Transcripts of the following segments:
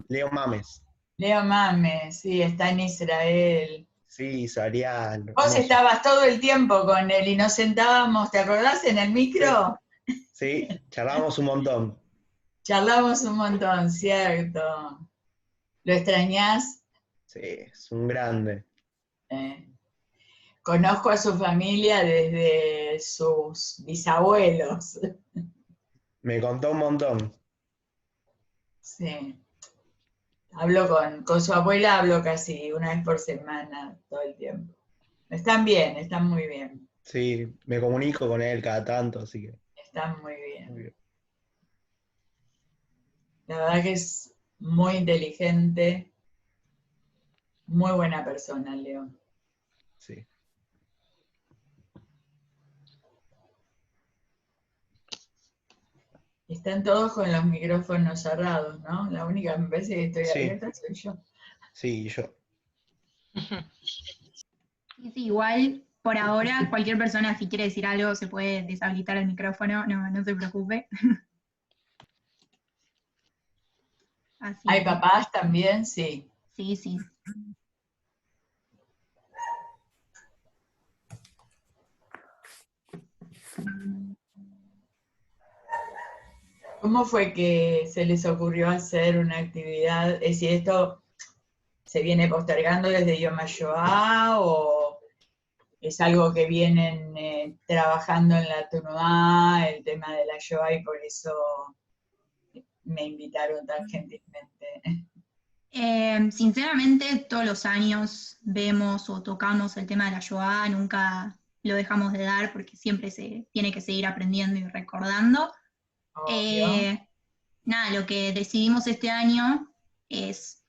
Leo Mames. Leo Mames, sí, está en Israel. Sí, Sarial, Vos hermoso. estabas todo el tiempo con él y nos sentábamos, ¿te acordás en el Sí, micro? sí, charlábamos un montón. Charlamos un montón, ¿cierto? ¿Lo extrañás? Sí, es un grande. Eh, Conozco a su familia desde sus bisabuelos. Me contó un montón. Sí. Hablo con su abuela, hablo casi una vez por semana, todo el tiempo. Están bien, están muy bien. Sí, me comunico con él cada tanto, así que Están muy muy bien. bien. La verdad que es muy inteligente, muy buena persona, Leo. Sí. Están todos con los micrófonos cerrados, ¿no? La única que me parece que estoy Sí, abierta soy yo. sí, yo. Sí, sí, igual por ahora cualquier persona si quiere decir algo se puede deshabilitar el micrófono, no se preocupe. Así ¿Hay que papás también? Sí. sí, sí. ¿Cómo fue que se les ocurrió hacer una actividad? Es decir, ¿esto se viene postergando desde Yom HaShoah o es algo que vienen trabajando en la Tunua, el tema de la Shoah, y por eso me invitaron tan gentilmente? Sinceramente, todos los años vemos o tocamos el tema de la Shoah, nunca lo dejamos de dar porque siempre se tiene que seguir aprendiendo y recordando. Obvio. Eh, Nada, lo que decidimos este año es,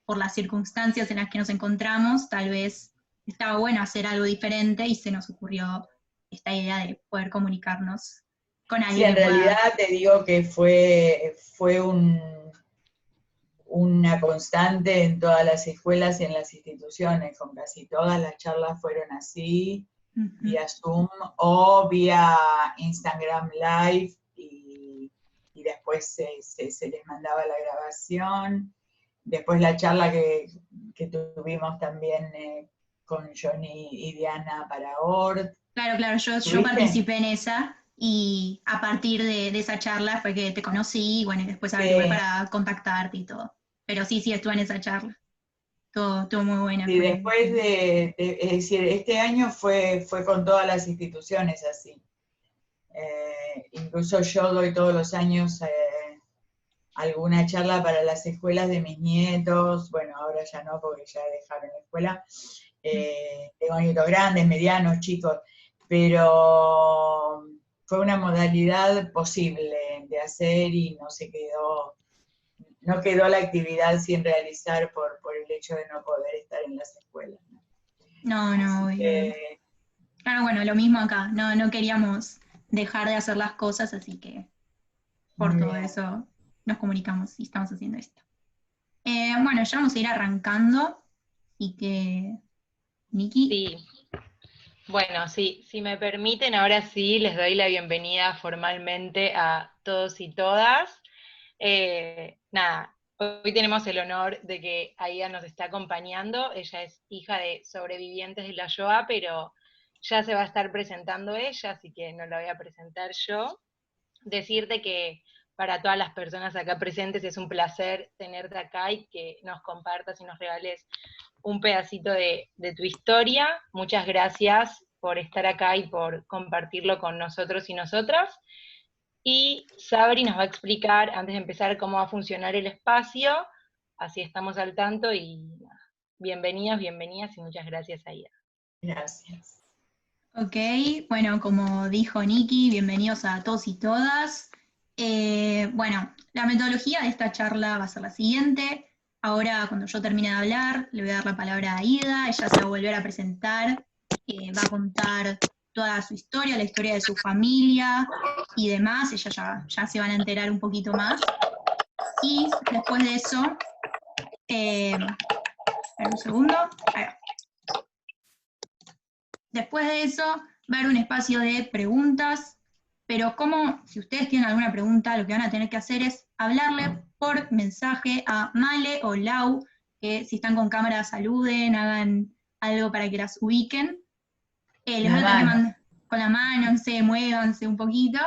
por las circunstancias en las que nos encontramos, tal vez estaba bueno hacer algo diferente y se nos ocurrió esta idea de poder comunicarnos con Sí, alguien en que pueda. realidad te digo que fue una constante en todas las escuelas y en las instituciones, con casi todas las charlas fueron así, Ujú. vía Zoom o vía Instagram Live y después se les mandaba la grabación. Después la charla que tuvimos también con Johnny y Diana para ORT. Claro, claro, yo ¿Tuviste? participé en esa y a partir de esa charla fue que te conocí y bueno, y después averigué Sí. para contactarte y todo. Pero sí, sí, estuve en esa charla. Todo muy buena, Y fue. después es decir, este año fue con todas las instituciones así. Incluso yo doy todos los años alguna charla para las escuelas de mis nietos. Bueno, ahora ya no, porque ya dejaron la escuela. Tengo nietos grandes, medianos, chicos, pero fue una modalidad posible de hacer y no quedó la actividad sin realizar por el hecho de no poder estar en las escuelas, ¿no? No, no, Así obvio. que Claro, bueno, lo mismo acá. No queríamos dejar de hacer las cosas, así que por muy todo bien. eso nos comunicamos y estamos haciendo esto. Bueno, ya vamos a ir arrancando, así que, Niki. Sí, bueno, sí, si me permiten, ahora sí les doy la bienvenida formalmente a todos y todas. Nada, hoy tenemos el honor de que Aida nos está acompañando. Ella es hija de sobrevivientes de la Shoah, pero ya se va a estar presentando ella, así que no la voy a presentar yo. Decirte que para todas las personas acá presentes es un placer tenerte acá y que nos compartas y nos regales un pedacito de tu historia. Muchas gracias por estar acá y por compartirlo con nosotros y nosotras. Y Sabri nos va a explicar, antes de empezar, cómo va a funcionar el espacio, así estamos al tanto y bienvenidas, bienvenidas y muchas gracias, Aida. Gracias. Ok, bueno, como dijo Niki, bienvenidos a todos y todas. Bueno, la metodología de esta charla va a ser la siguiente. Ahora, cuando yo termine de hablar, le voy a dar la palabra a Aida, ella se va a volver a presentar, va a contar toda su historia, la historia de su familia y demás, ella ya se van a enterar un poquito más. Y después de eso, espera un segundo, ahí va. Después de eso, va a haber un espacio de preguntas, pero como si ustedes tienen alguna pregunta, lo que van a tener que hacer es hablarle por mensaje a Male o Lau, que si están con cámara saluden, hagan algo para que las ubiquen. Les voy a tener que mandar con la mano, no sé, muévanse un poquito.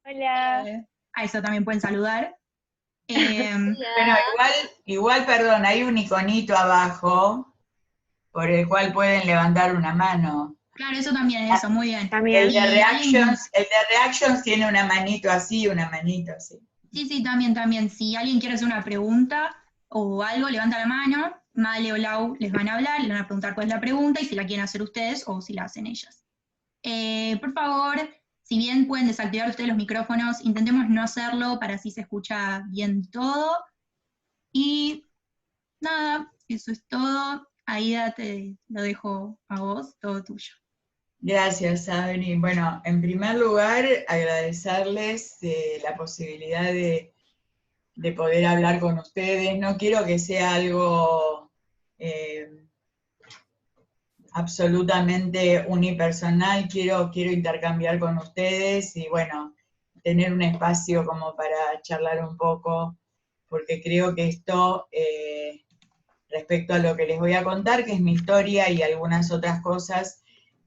Hola. A eso también pueden saludar. Bueno, igual, perdón, hay un iconito abajo por el cual pueden levantar una mano. Claro, eso también, eso, muy bien. También. El de Reactions tiene una manito así, una manito así. Sí, también. Si alguien quiere hacer una pregunta o algo, levanta la mano, Male o Lau les van a hablar, les van a preguntar cuál es la pregunta y si la quieren hacer ustedes o si la hacen ellas. Por favor, si bien pueden desactivar ustedes los micrófonos, intentemos no hacerlo para así se escucha bien todo. Y nada, eso es todo. Aida, te lo dejo a vos, todo tuyo. Gracias, Sabri. Bueno, en primer lugar, agradecerles la posibilidad de poder hablar con ustedes. No quiero que sea algo absolutamente unipersonal, quiero intercambiar con ustedes y bueno, tener un espacio como para charlar un poco, porque creo que esto, respecto a lo que les voy a contar, que es mi historia y algunas otras cosas,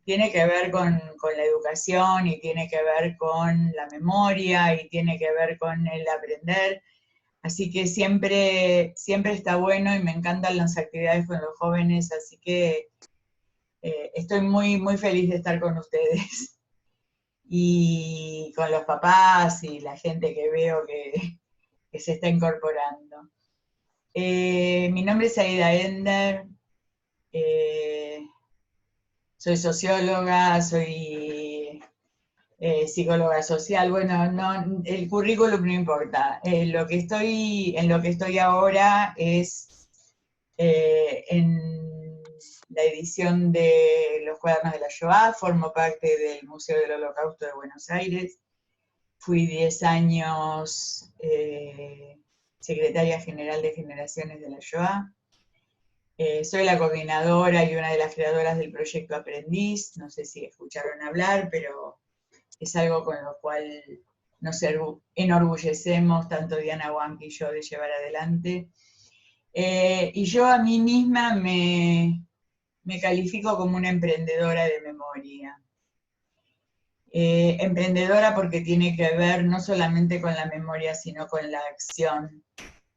tiene que ver con la educación y tiene que ver con la memoria y tiene que ver con el aprender. Así que siempre está bueno y me encantan las actividades con los jóvenes, así que estoy muy, muy feliz de estar con ustedes. Y con los papás y la gente que veo que se está incorporando. Mi nombre es Aida Ender, soy socióloga, soy psicóloga social. Bueno, no, el currículum no importa. En lo que estoy ahora es en la edición de los cuadernos de la Shoah, formo parte del Museo del Holocausto de Buenos Aires, fui 10 años secretaria general de Generaciones de la Shoah, soy la coordinadora y una de las creadoras del proyecto Aprendiz, no sé si escucharon hablar, pero es algo con lo cual nos enorgullecemos, tanto Diana Huanqui y yo, de llevar adelante. Y yo a mí misma me califico como una emprendedora de memoria. Emprendedora porque tiene que ver no solamente con la memoria, sino con la acción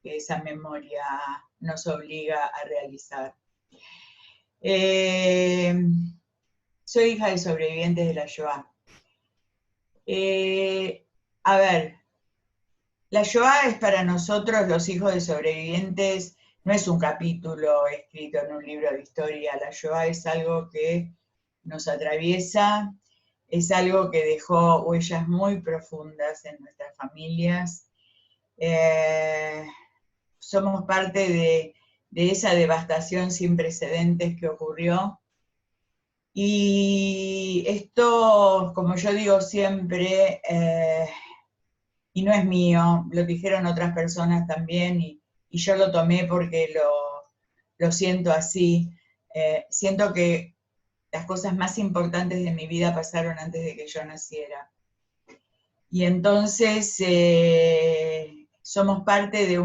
que esa memoria nos obliga a realizar. Soy hija de sobrevivientes de la Shoah. A ver, la Shoah es para nosotros, los hijos de sobrevivientes, no es un capítulo escrito en un libro de historia. La Shoah es algo que nos atraviesa, es algo que dejó huellas muy profundas en nuestras familias. Somos parte de esa devastación sin precedentes que ocurrió. Y esto, como yo digo siempre, y no es mío, lo dijeron otras personas también, y yo lo tomé porque lo siento así. Siento que las cosas más importantes de mi vida pasaron antes de que yo naciera. Y entonces somos parte de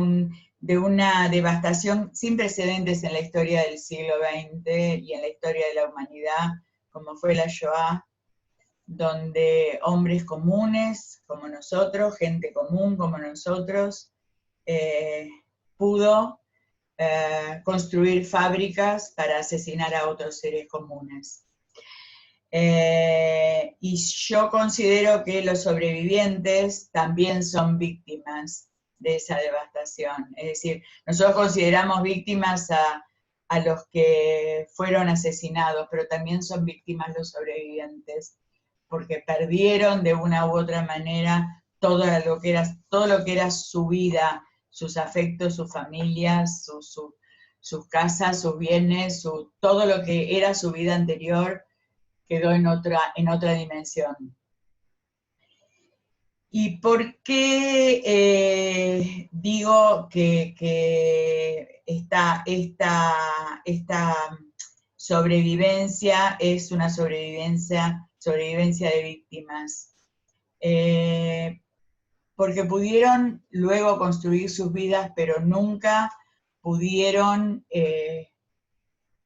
una devastación sin precedentes en la historia del siglo XX y en la historia de la humanidad, como fue la Shoah, donde hombres comunes como nosotros, gente común como nosotros, pudo construir fábricas para asesinar a otros seres comunes. Y yo considero que los sobrevivientes también son víctimas de esa devastación. Es decir, nosotros consideramos víctimas a los que fueron asesinados, pero también son víctimas los sobrevivientes, porque perdieron de una u otra manera todo lo que era su vida, sus afectos, sus familias, sus casas, sus bienes, todo lo que era su vida anterior quedó en otra dimensión. ¿Y por qué digo que esta sobrevivencia es una sobrevivencia de víctimas? porque pudieron luego construir sus vidas, pero nunca pudieron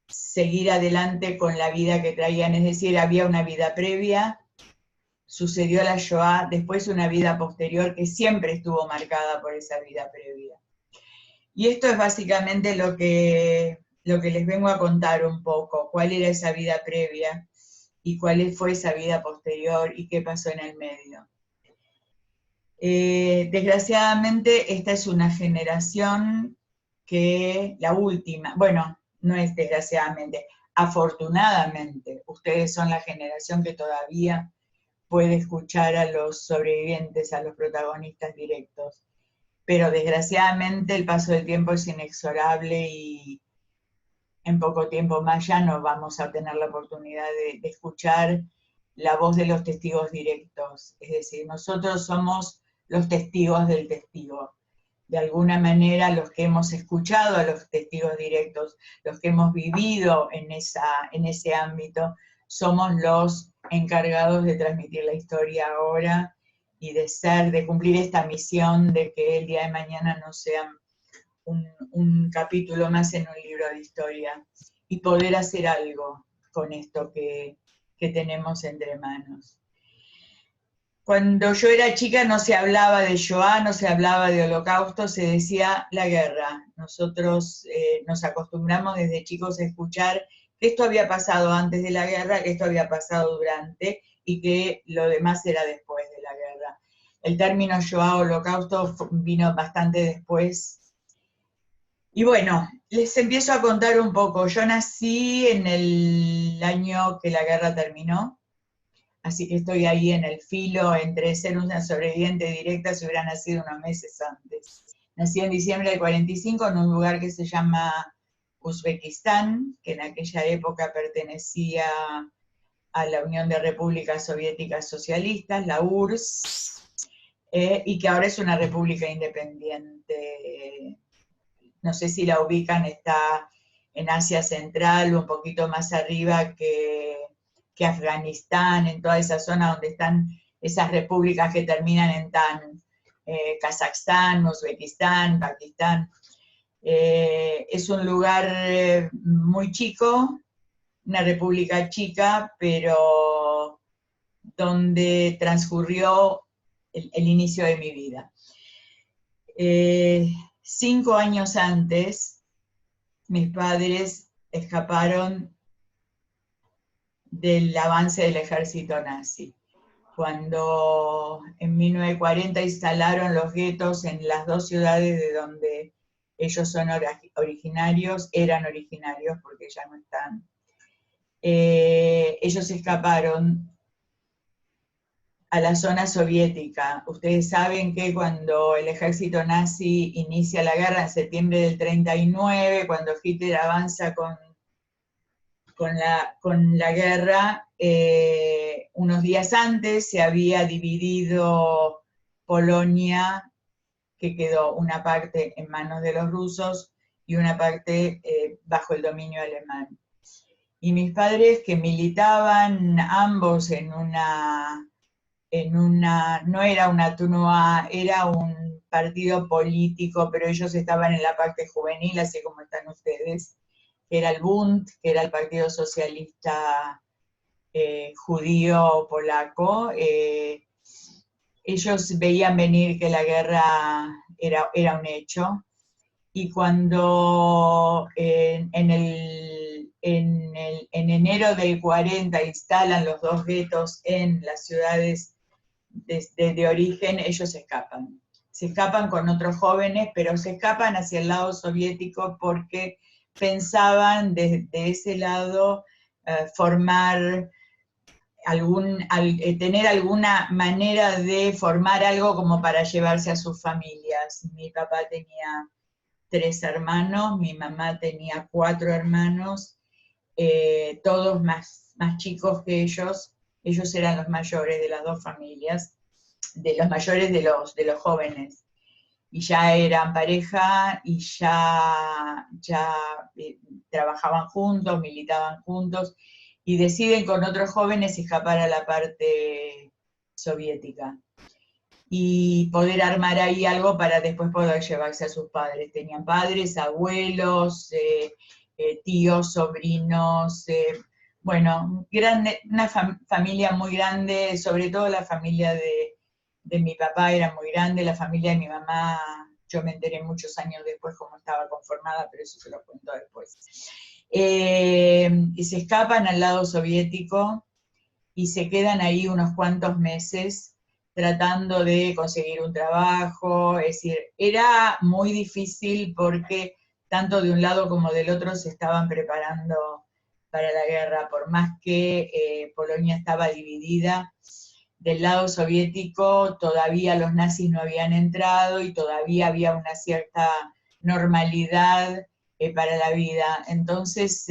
seguir adelante con la vida que traían, es decir, había una vida previa, sucedió la Shoah, después una vida posterior que siempre estuvo marcada por esa vida previa. Y esto es básicamente lo que les vengo a contar un poco, cuál era esa vida previa y cuál fue esa vida posterior y qué pasó en el medio. Desgraciadamente esta es una generación que, la última, bueno, no es desgraciadamente, afortunadamente, ustedes son la generación que todavía puede escuchar a los sobrevivientes, a los protagonistas directos. Pero desgraciadamente el paso del tiempo es inexorable y en poco tiempo más ya no vamos a tener la oportunidad de escuchar la voz de los testigos directos. Es decir, nosotros somos los testigos del testigo. De alguna manera, los que hemos escuchado a los testigos directos, los que hemos vivido en ese ámbito, somos los encargados de transmitir la historia ahora y de cumplir esta misión de que el día de mañana no sea un capítulo más en un libro de historia y poder hacer algo con esto que tenemos entre manos. Cuando yo era chica no se hablaba de Shoah, no se hablaba de Holocausto, se decía la guerra. Nosotros nos acostumbramos desde chicos a escuchar que esto había pasado antes de la guerra, que esto había pasado durante y que lo demás era después de la guerra. El término Shoah Holocausto vino bastante después. Y bueno, les empiezo a contar un poco. Yo nací en el año que la guerra terminó. Así que estoy ahí en el filo entre ser una sobreviviente directa si hubiera nacido unos meses antes. Nací en diciembre del 45 en un lugar que se llama Uzbekistán, que en aquella época pertenecía a la Unión de Repúblicas Soviéticas Socialistas, la URSS, y que ahora es una república independiente. No sé si la ubican, está en Asia Central, un poquito más arriba que Afganistán, en toda esa zona donde están esas repúblicas que terminan en tan, Kazajstán, Uzbekistán, Pakistán. Es un lugar muy chico, una república chica, pero donde transcurrió el inicio de mi vida. 5 años antes, mis padres escaparon del avance del ejército nazi. Cuando en 1940 instalaron los guetos en las 2 ciudades de donde ellos son originarios, eran originarios porque ya no están. Ellos escaparon a la zona soviética. Ustedes saben que cuando el ejército nazi inicia la guerra en septiembre del 39, cuando Hitler avanza con la guerra, unos días antes se había dividido Polonia, que quedó una parte en manos de los rusos y una parte bajo el dominio alemán. Y mis padres, que militaban ambos no era una TUNOA, era un partido político, pero ellos estaban en la parte juvenil, así como están ustedes, que era el Bund, que era el Partido Socialista judío polaco. Ellos veían venir que la guerra era un hecho, y cuando en enero del 40 instalan los 2 guetos en las ciudades de origen, ellos se escapan con otros jóvenes, pero se escapan hacia el lado soviético porque pensaban de ese lado tener alguna manera de formar algo como para llevarse a sus familias. Mi papá tenía 3 hermanos, mi mamá tenía 4 hermanos, todos más chicos que ellos. Ellos eran los mayores de las 2 familias, de los mayores de los jóvenes. Y ya eran pareja y ya trabajaban juntos, militaban juntos, y deciden con otros jóvenes escapar a la parte soviética. y poder armar ahí algo para después poder llevarse a sus padres. Tenían padres, abuelos, tíos, sobrinos, bueno, una familia muy grande, sobre todo la familia de mi papá era muy grande, la familia de mi mamá, yo me enteré muchos años después cómo estaba conformada, pero eso se lo cuento después. Y se escapan al lado soviético y se quedan ahí unos cuantos meses tratando de conseguir un trabajo, es decir, era muy difícil porque tanto de un lado como del otro se estaban preparando para la guerra, por más que Polonia estaba dividida. Del lado soviético todavía los nazis no habían entrado y todavía había una cierta normalidad para la vida. Entonces,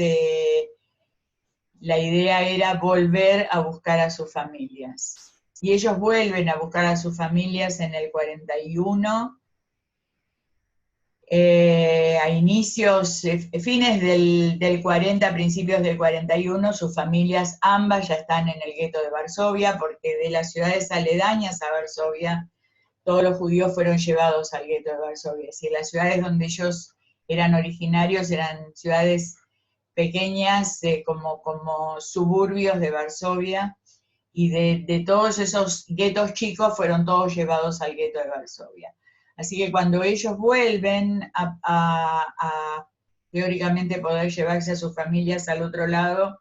la idea era volver a buscar a sus familias. Y ellos vuelven a buscar a sus familias en el 41, a inicios, fines del 40, principios del 41, sus familias ambas ya están en el gueto de Varsovia, porque de las ciudades aledañas a Varsovia, todos los judíos fueron llevados al gueto de Varsovia. Es decir, las ciudades donde ellos eran originarios eran ciudades pequeñas, como suburbios de Varsovia, y de todos esos guetos chicos fueron todos llevados al gueto de Varsovia. Así que cuando ellos vuelven a teóricamente poder llevarse a sus familias al otro lado,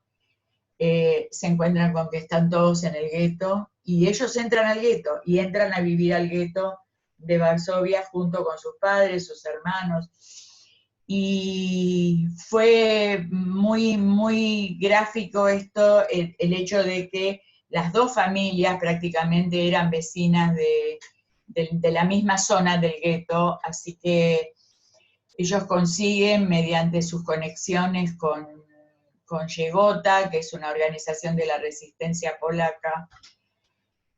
se encuentran con que están todos en el gueto, y ellos entran al gueto, y entran a vivir al gueto de Varsovia junto con sus padres, sus hermanos. Y fue muy, muy gráfico esto, el hecho de que las dos familias prácticamente eran vecinas de la misma zona del gueto, así que ellos consiguen, mediante sus conexiones con Yegota, que es una organización de la resistencia polaca,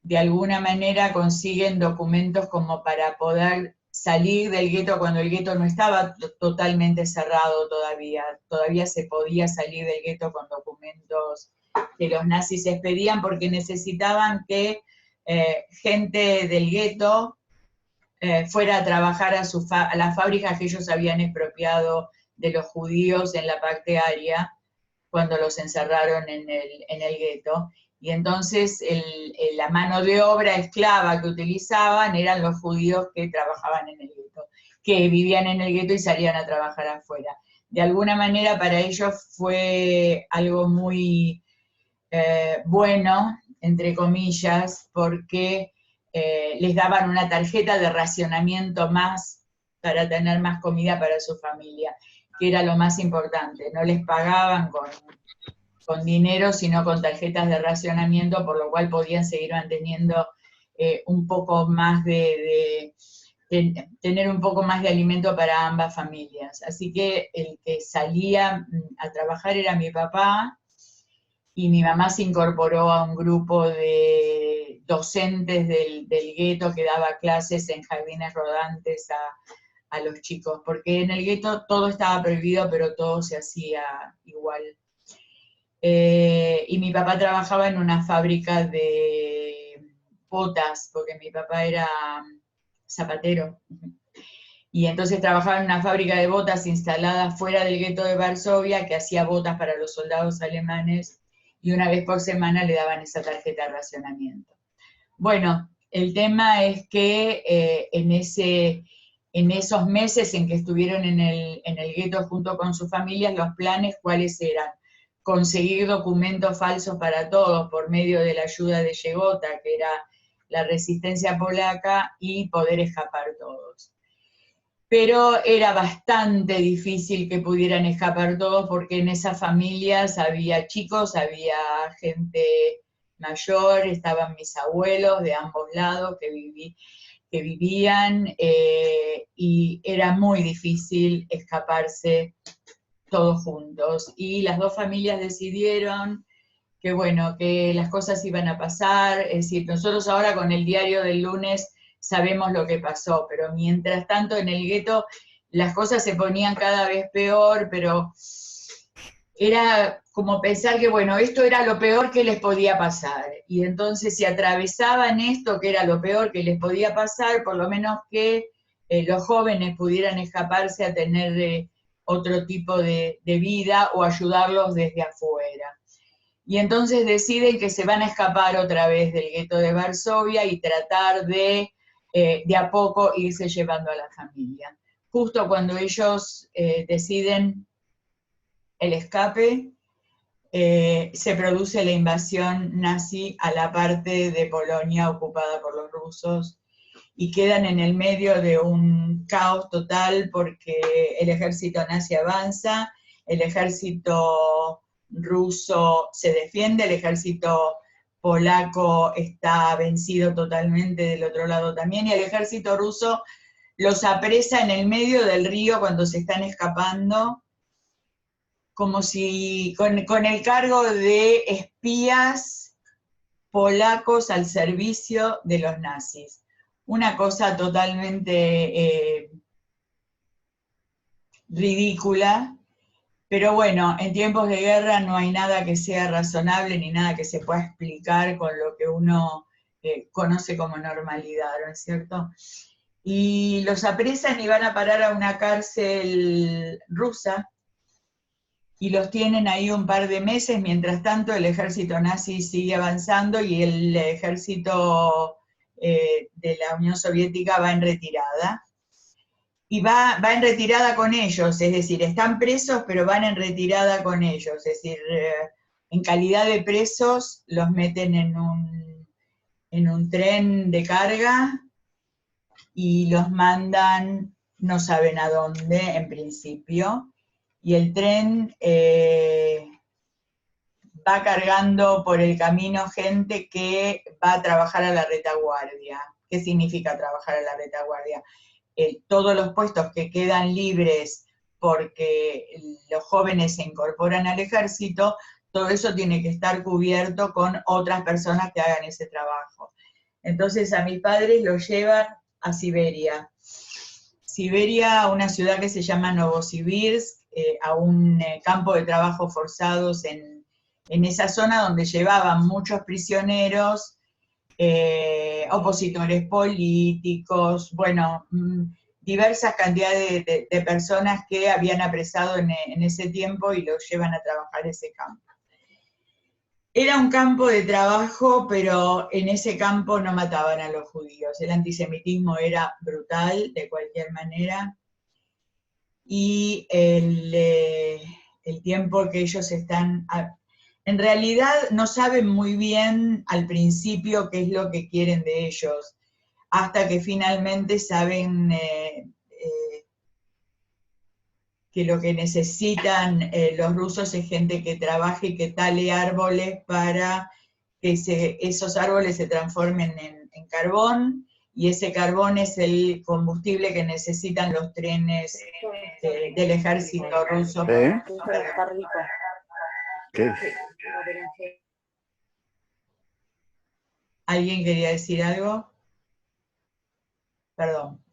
de alguna manera consiguen documentos como para poder salir del gueto cuando el gueto no estaba totalmente cerrado todavía se podía salir del gueto con documentos que los nazis expedían, porque necesitaban que gente del gueto fuera a trabajar a las fábricas que ellos habían expropiado de los judíos en la parte aria cuando los encerraron en el gueto. Y entonces la mano de obra esclava que utilizaban eran los judíos que trabajaban en el gueto, que vivían en el gueto y salían a trabajar afuera. De alguna manera para ellos fue algo muy bueno, entre comillas, porque les daban una tarjeta de racionamiento más para tener más comida para su familia, que era lo más importante. No les pagaban con dinero, sino con tarjetas de racionamiento, por lo cual podían seguir manteniendo un poco más tener un poco más de alimento para ambas familias. Así que el que salía a trabajar era mi papá, y mi mamá se incorporó a un grupo de docentes del gueto que daba clases en jardines rodantes a los chicos, porque en el gueto todo estaba prohibido, pero todo se hacía igual. Y mi papá trabajaba en una fábrica de botas, porque mi papá era zapatero. Y entonces trabajaba en una fábrica de botas instalada fuera del gueto de Varsovia, que hacía botas para los soldados alemanes, y una vez por semana le daban esa tarjeta de racionamiento. Bueno, el tema es que en esos meses en que estuvieron en el gueto junto con sus familias, los planes, ¿cuáles eran? Conseguir documentos falsos para todos por medio de la ayuda de Yegota, que era la resistencia polaca, y poder escapar todos. Pero era bastante difícil que pudieran escapar todos, porque en esas familias había chicos, había gente mayor, estaban mis abuelos de ambos lados que vivían, y era muy difícil escaparse todos juntos. Y las dos familias decidieron que bueno, que las cosas iban a pasar. Es decir, nosotros ahora con el diario del lunes sabemos lo que pasó, pero mientras tanto en el gueto las cosas se ponían cada vez peor, pero era como pensar que, bueno, esto era lo peor que les podía pasar. Y entonces si atravesaban esto, que era lo peor que les podía pasar, por lo menos que los jóvenes pudieran escaparse a tener otro tipo de vida o ayudarlos desde afuera. Y entonces deciden que se van a escapar otra vez del gueto de Varsovia y tratar de a poco irse llevando a la familia. Justo cuando ellos deciden el escape, se produce la invasión nazi a la parte de Polonia ocupada por los rusos y quedan en el medio de un caos total porque el ejército nazi avanza, el ejército ruso se defiende, el ejército polaco está vencido totalmente del otro lado también, y el ejército ruso los apresa en el medio del río cuando se están escapando, como si con el cargo de espías polacos al servicio de los nazis. Una cosa totalmente ridícula, pero bueno, en tiempos de guerra no hay nada que sea razonable ni nada que se pueda explicar con lo que uno conoce como normalidad, ¿no es cierto? Y los apresan y van a parar a una cárcel rusa, y los tienen ahí un par de meses. Mientras tanto el ejército nazi sigue avanzando y el ejército de la Unión Soviética va en retirada. Y va en retirada con ellos, es decir, están presos, pero van en retirada con ellos, es decir, en calidad de presos los meten en un tren de carga y los mandan, no saben a dónde en principio, y el tren va cargando por el camino gente que va a trabajar a la retaguardia. ¿Qué significa trabajar a la retaguardia? Todos los puestos que quedan libres porque los jóvenes se incorporan al ejército, todo eso tiene que estar cubierto con otras personas que hagan ese trabajo. Entonces a mis padres los llevan a Siberia. Siberia, una ciudad que se llama Novosibirsk, a un campo de trabajo forzados en esa zona donde llevaban muchos prisioneros, opositores políticos, bueno, diversas cantidades de personas que habían apresado en ese tiempo y los llevan a trabajar ese campo. Era un campo de trabajo, pero en ese campo no mataban a los judíos. El antisemitismo era brutal, de cualquier manera, y el tiempo que ellos están... En realidad no saben muy bien al principio qué es lo que quieren de ellos, hasta que finalmente saben que lo que necesitan los rusos es gente que trabaje y que tale árboles para que esos árboles se transformen en carbón, y ese carbón es el combustible que necesitan los trenes del ejército ruso. Está rico. ¿Qué? ¿Alguien quería decir algo? Perdón.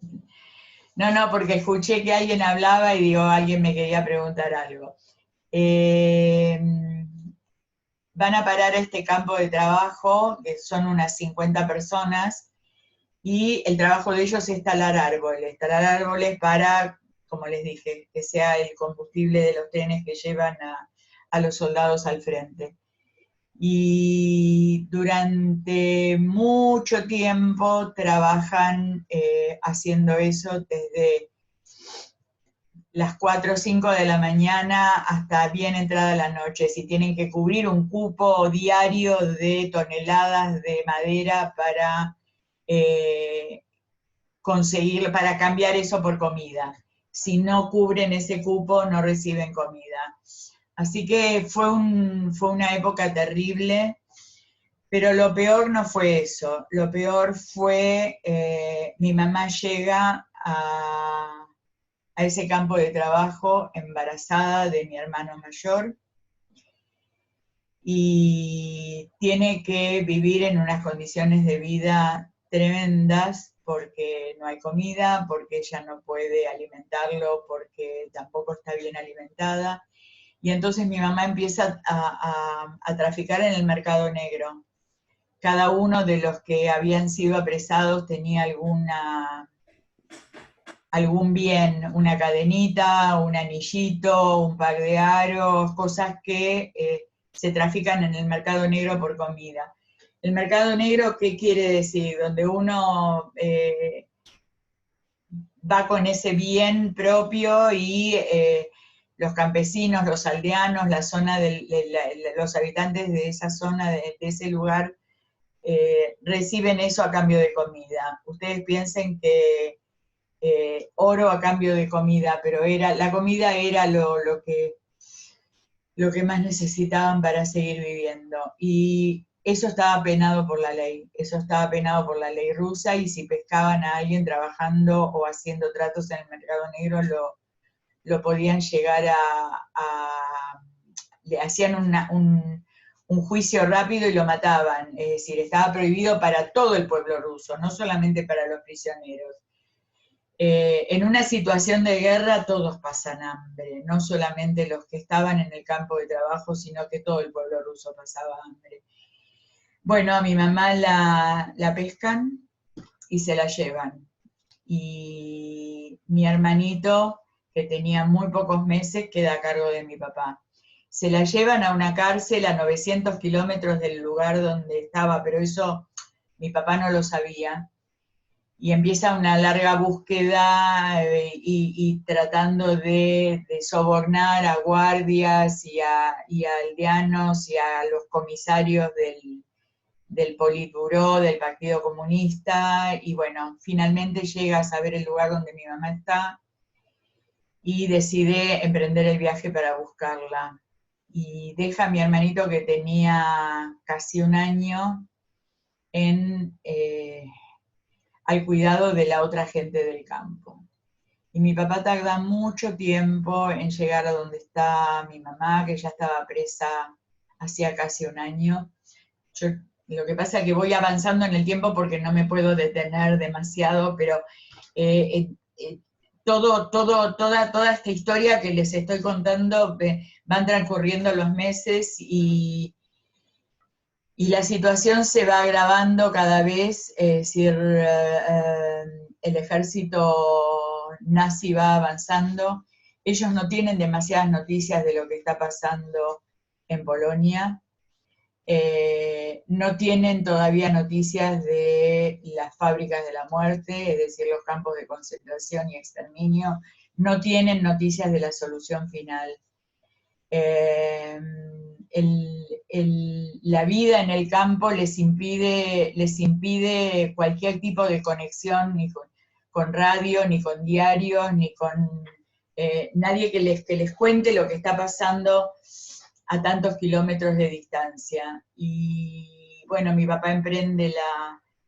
No, porque escuché que alguien hablaba y digo, alguien me quería preguntar algo. Van a parar a este campo de trabajo, que son unas 50 personas, y el trabajo de ellos es talar árboles para, como les dije, que sea el combustible de los trenes que llevan a los soldados al frente. Y durante mucho tiempo trabajan haciendo eso desde las 4 o 5 de la mañana hasta bien entrada la noche. Si tienen que cubrir un cupo diario de toneladas de madera para para cambiar eso por comida. Si no cubren ese cupo, no reciben comida. Así que fue una época terrible, pero lo peor no fue eso. Lo peor fue, mi mamá llega a ese campo de trabajo embarazada de mi hermano mayor, y tiene que vivir en unas condiciones de vida tremendas, porque no hay comida, porque ella no puede alimentarlo, porque tampoco está bien alimentada. y entonces mi mamá empieza a traficar en el mercado negro. Cada uno de los que habían sido apresados tenía algún bien, una cadenita, un anillito, un par de aros, cosas que se trafican en el mercado negro por comida. El mercado negro, ¿qué quiere decir? Donde uno va con ese bien propio y los campesinos, los aldeanos, la zona los habitantes de esa zona, de ese lugar, reciben eso a cambio de comida. Ustedes piensen que oro a cambio de comida, pero la comida era lo que más necesitaban para seguir viviendo. Y eso estaba penado por la ley, rusa, y si pescaban a alguien trabajando o haciendo tratos en el mercado negro, lo podían llegar le hacían un juicio rápido y lo mataban. Es decir, estaba prohibido para todo el pueblo ruso, no solamente para los prisioneros. En una situación de guerra todos pasan hambre, no solamente los que estaban en el campo de trabajo, sino que todo el pueblo ruso pasaba hambre. Bueno, a mi mamá la pescan y se la llevan. Y mi hermanito, que tenía muy pocos meses, queda a cargo de mi papá. Se la llevan a una cárcel a 900 kilómetros del lugar donde estaba, pero eso mi papá no lo sabía. Y empieza una larga búsqueda y tratando de sobornar a guardias y a aldeanos y a los comisarios del Politburó, del Partido Comunista, y bueno, finalmente llega a saber el lugar donde mi mamá está y decide emprender el viaje para buscarla. Y deja a mi hermanito, que tenía casi un año, al cuidado de la otra gente del campo. Y mi papá tarda mucho tiempo en llegar a donde está mi mamá, que ya estaba presa hacía casi un año. Lo que pasa es que voy avanzando en el tiempo porque no me puedo detener demasiado, pero toda esta historia que les estoy contando, van transcurriendo los meses y la situación se va agravando cada vez. Es decir, el ejército nazi va avanzando. Ellos no tienen demasiadas noticias de lo que está pasando en Polonia. No tienen todavía noticias de las fábricas de la muerte, es decir, los campos de concentración y exterminio. No tienen noticias de la solución final. La vida en el campo les impide cualquier tipo de conexión, ni con radio, ni con diarios, ni con nadie que les cuente lo que está pasando a tantos kilómetros de distancia. Y bueno, mi papá emprende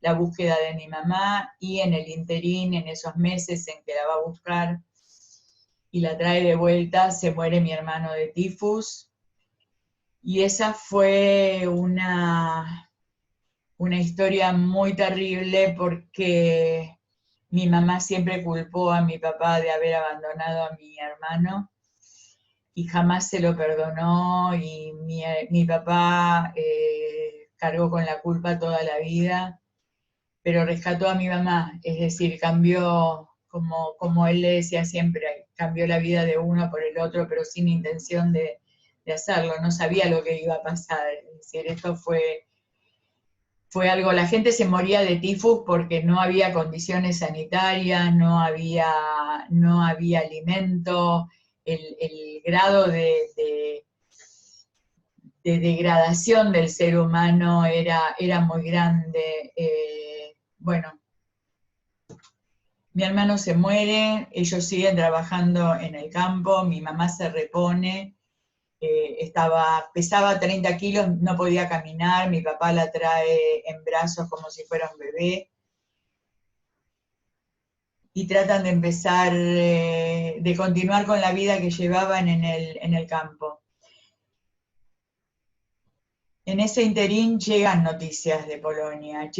la búsqueda de mi mamá, y en el interín, en esos meses en que la va a buscar y la trae de vuelta, se muere mi hermano de tifus. Y esa fue una historia muy terrible, porque mi mamá siempre culpó a mi papá de haber abandonado a mi hermano, y jamás se lo perdonó, y mi papá cargó con la culpa toda la vida, pero rescató a mi mamá, es decir, cambió, como él le decía siempre, cambió la vida de uno por el otro, pero sin intención de hacerlo, no sabía lo que iba a pasar. Es decir, esto fue algo, la gente se moría de tifus porque no había condiciones sanitarias, no había alimento, el grado de degradación del ser humano era muy grande. Bueno, mi hermano se muere, ellos siguen trabajando en el campo, mi mamá se repone, pesaba 30 kilos, no podía caminar, mi papá la trae en brazos como si fuera un bebé, y tratan de empezar, de continuar con la vida que llevaban en el campo. En ese interín llegan noticias de Polonia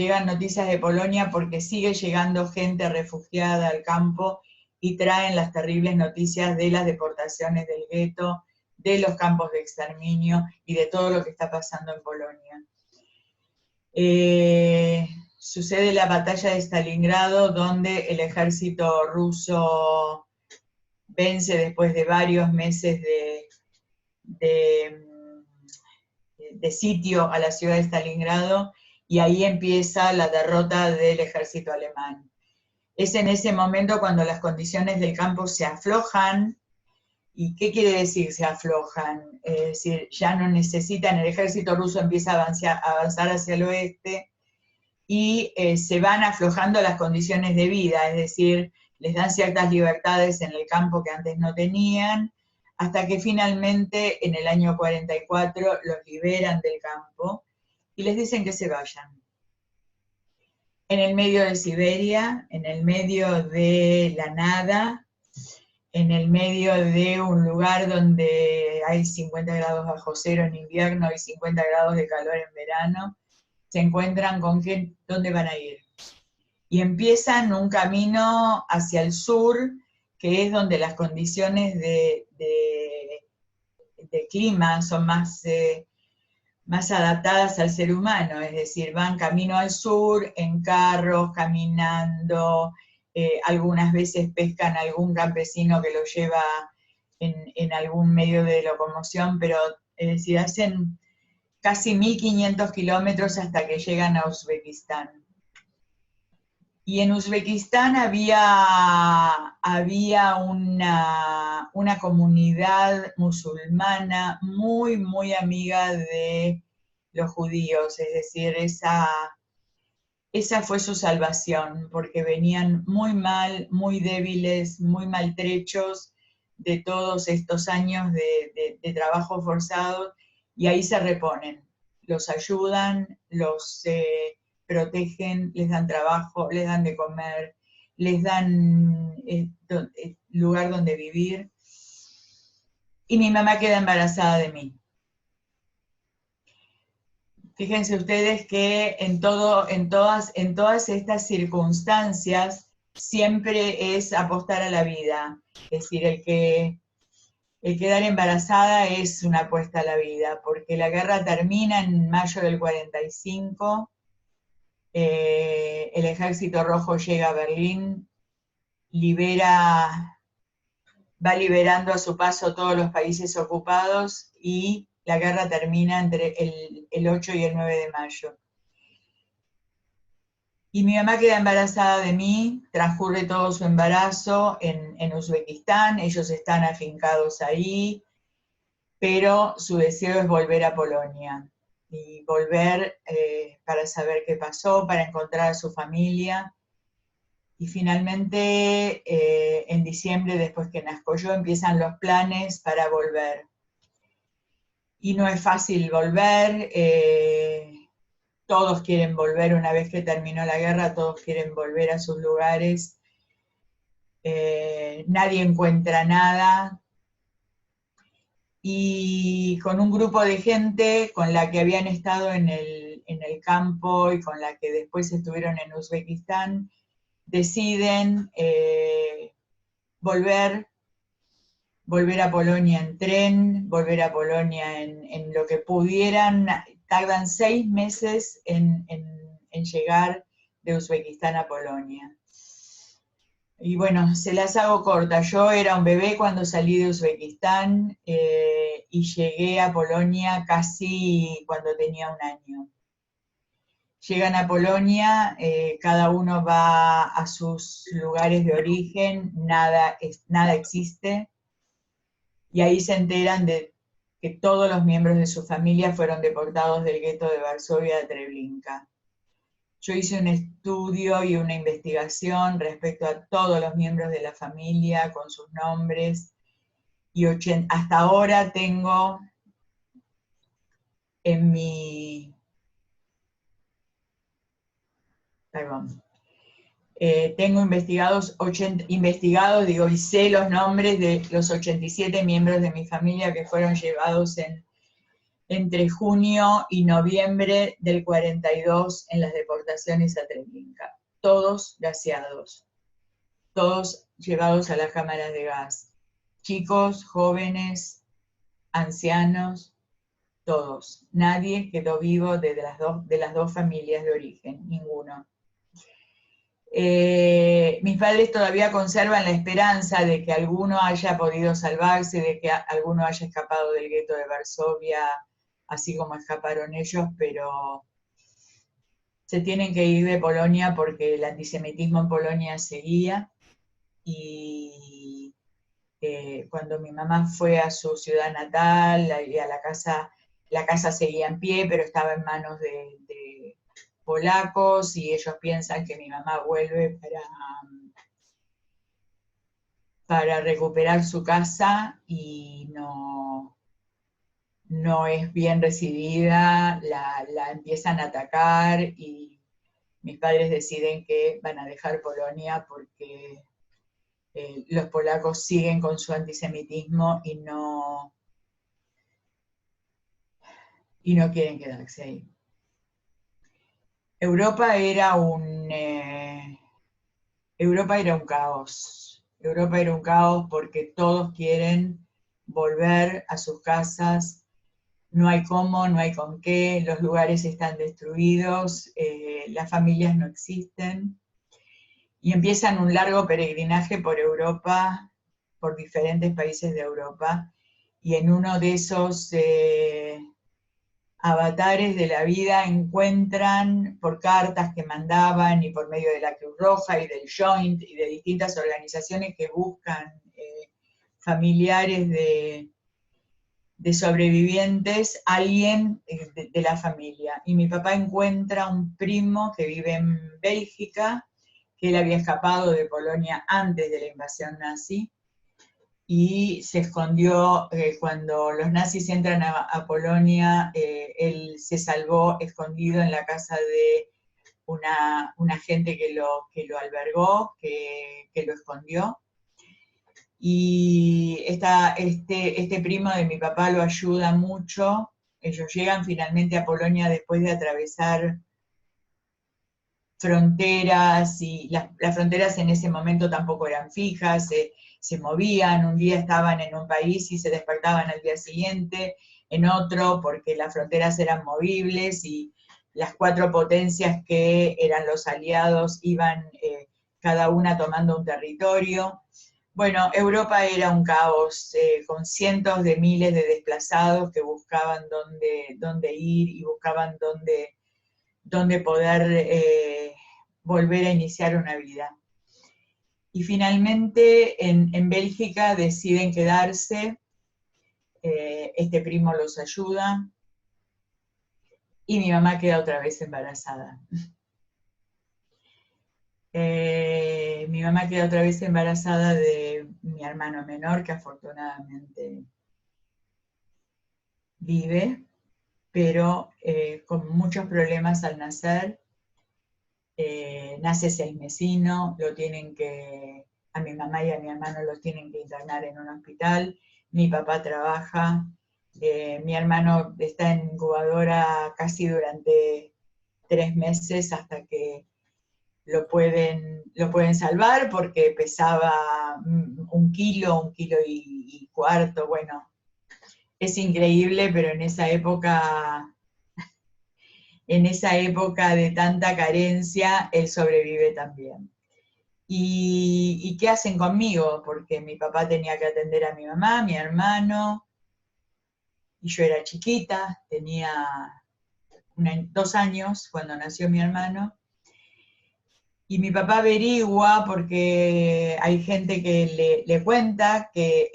porque sigue llegando gente refugiada al campo, y traen las terribles noticias de las deportaciones del gueto, de los campos de exterminio y de todo lo que está pasando en Polonia. Sucede la batalla de Stalingrado, donde el ejército ruso vence después de varios meses de sitio a la ciudad de Stalingrado, y ahí empieza la derrota del ejército alemán. Es en ese momento cuando las condiciones del campo se aflojan. ¿Y qué quiere decir se aflojan? Es decir, ya no necesitan, el ejército ruso empieza a avanzar hacia el oeste, y se van aflojando las condiciones de vida, es decir, les dan ciertas libertades en el campo que antes no tenían, hasta que finalmente en el año 44 los liberan del campo y les dicen que se vayan. En el medio de Siberia, en el medio de la nada, en el medio de un lugar donde hay 50 grados bajo cero en invierno y 50 grados de calor en verano, se encuentran con dónde van a ir. Y empiezan un camino hacia el sur, que es donde las condiciones de clima son más adaptadas al ser humano, es decir, van camino al sur, en carros, caminando, algunas veces pescan a algún campesino que lo lleva en algún medio de locomoción, pero es decir, hacen casi 1500 kilómetros hasta que llegan a Uzbekistán. Y en Uzbekistán había una comunidad musulmana muy, muy amiga de los judíos, es decir, esa fue su salvación, porque venían muy mal, muy débiles, muy maltrechos de todos estos años de trabajo forzado, y ahí se reponen, los ayudan, los protegen, les dan trabajo, les dan de comer, les dan lugar donde vivir. Y mi mamá queda embarazada de mí. Fíjense ustedes que en todas estas circunstancias siempre es apostar a la vida. Es decir, el quedar embarazada es una apuesta a la vida, porque la guerra termina en mayo del 45, el ejército rojo llega a Berlín, va liberando a su paso todos los países ocupados, y la guerra termina entre el 8 y el 9 de mayo. Y mi mamá queda embarazada de mí, transcurre todo su embarazo en Uzbekistán, ellos están afincados ahí, pero su deseo es volver a Polonia, y volver para saber qué pasó, para encontrar a su familia. Y finalmente, en diciembre, después que nazco yo, empiezan los planes para volver. Y no es fácil volver, todos quieren volver una vez que terminó la guerra, todos quieren volver a sus lugares, nadie encuentra nada, y con un grupo de gente con la que habían estado en el campo y con la que después estuvieron en Uzbekistán, deciden volver a Polonia en tren, volver a Polonia en lo que pudieran. Tardan 6 meses en llegar de Uzbekistán a Polonia. Y bueno, se las hago corta. Yo era un bebé cuando salí de Uzbekistán y llegué a Polonia casi cuando tenía 1 año. Llegan a Polonia, cada uno va a sus lugares de origen, nada existe, y ahí se enteran de que todos los miembros de su familia fueron deportados del gueto de Varsovia a Treblinka. Yo hice un estudio y una investigación respecto a todos los miembros de la familia, con sus nombres, y hasta ahora tengo en mi... Perdón. Tengo investigados, y sé los nombres de los 87 miembros de mi familia que fueron llevados entre junio y noviembre del 42 en las deportaciones a Treblinka. Todos gaseados, todos llevados a las cámaras de gas. Chicos, jóvenes, ancianos, todos. Nadie quedó vivo de las dos familias de origen, ninguno. Mis padres todavía conservan la esperanza de que alguno haya podido salvarse, de que alguno haya escapado del gueto de Varsovia, así como escaparon ellos, pero se tienen que ir de Polonia porque el antisemitismo en Polonia seguía, y cuando mi mamá fue a su ciudad natal y a la casa seguía en pie, pero estaba en manos de polacos, y ellos piensan que mi mamá vuelve para recuperar su casa, y no es bien recibida, la empiezan a atacar, y mis padres deciden que van a dejar Polonia porque los polacos siguen con su antisemitismo y no quieren quedarse ahí. Europa era un caos. Europa era un caos porque todos quieren volver a sus casas. No hay cómo, no hay con qué, los lugares están destruidos, las familias no existen. Y empiezan un largo peregrinaje por Europa, por diferentes países de Europa, y en uno de esos avatares de la vida encuentran, por cartas que mandaban y por medio de la Cruz Roja y del Joint y de distintas organizaciones que buscan familiares de sobrevivientes, alguien de la familia. Y mi papá encuentra un primo que vive en Bélgica, que él había escapado de Polonia antes de la invasión nazi, y se escondió, cuando los nazis entran a Polonia, él se salvó escondido en la casa de una gente que lo albergó, que lo escondió. Y este primo de mi papá lo ayuda mucho. Ellos llegan finalmente a Polonia después de atravesar fronteras, y las fronteras en ese momento tampoco eran fijas, se movían, un día estaban en un país y se despertaban al día siguiente en otro, porque las fronteras eran movibles, y las 4 potencias que eran los aliados iban cada una tomando un territorio. Bueno, Europa era un caos, con cientos de miles de desplazados que buscaban dónde ir y buscaban dónde poder volver a iniciar una vida. Y finalmente en Bélgica deciden quedarse, este primo los ayuda, y mi mamá queda otra vez embarazada. Mi mamá queda otra vez embarazada de mi hermano menor, que afortunadamente vive, pero con muchos problemas al nacer. Nace 6mesino, a mi mamá y a mi hermano los tienen que internar en un hospital, mi papá trabaja, mi hermano está en incubadora casi durante 3 meses hasta que lo pueden salvar, porque pesaba 1 kilo y cuarto, bueno, es increíble, pero en esa época de tanta carencia, él sobrevive también. ¿Y qué hacen conmigo? Porque mi papá tenía que atender a mi mamá, a mi hermano, y yo era chiquita, tenía 2 años cuando nació mi hermano, y mi papá averigua, porque hay gente que le cuenta que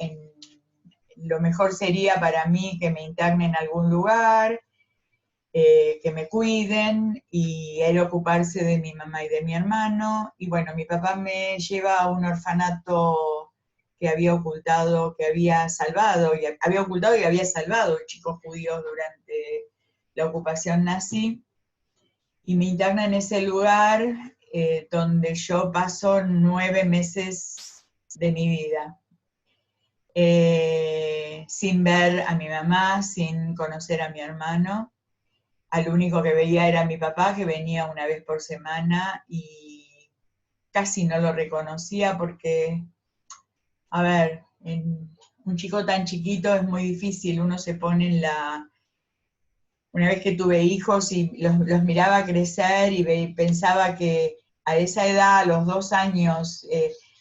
lo mejor sería para mí que me interne en algún lugar, que me cuiden, y él ocuparse de mi mamá y de mi hermano. Y bueno, mi papá me lleva a un orfanato que había ocultado, que había salvado, y había salvado chicos judíos durante la ocupación nazi, y me interna en ese lugar, donde yo paso 9 meses de mi vida, sin ver a mi mamá, sin conocer a mi hermano. Al único que veía era mi papá, que venía una vez por semana, y casi no lo reconocía porque, a ver, un chico tan chiquito es muy difícil, uno se pone en la... Una vez que tuve hijos y los miraba crecer y pensaba que a esa edad, a los 2 años,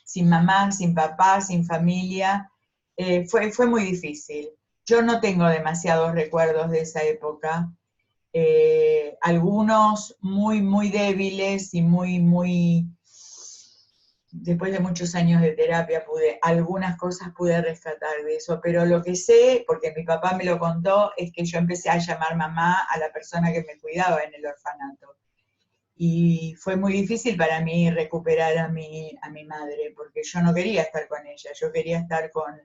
sin mamá, sin papá, sin familia, fue muy difícil. Yo no tengo demasiados recuerdos de esa época, algunos muy, muy débiles y muy... Después de muchos años de terapia algunas cosas pude rescatar de eso, pero lo que sé, porque mi papá me lo contó, es que yo empecé a llamar mamá a la persona que me cuidaba en el orfanato. Y fue muy difícil para mí recuperar a mi madre, porque yo no quería estar con ella, yo quería estar con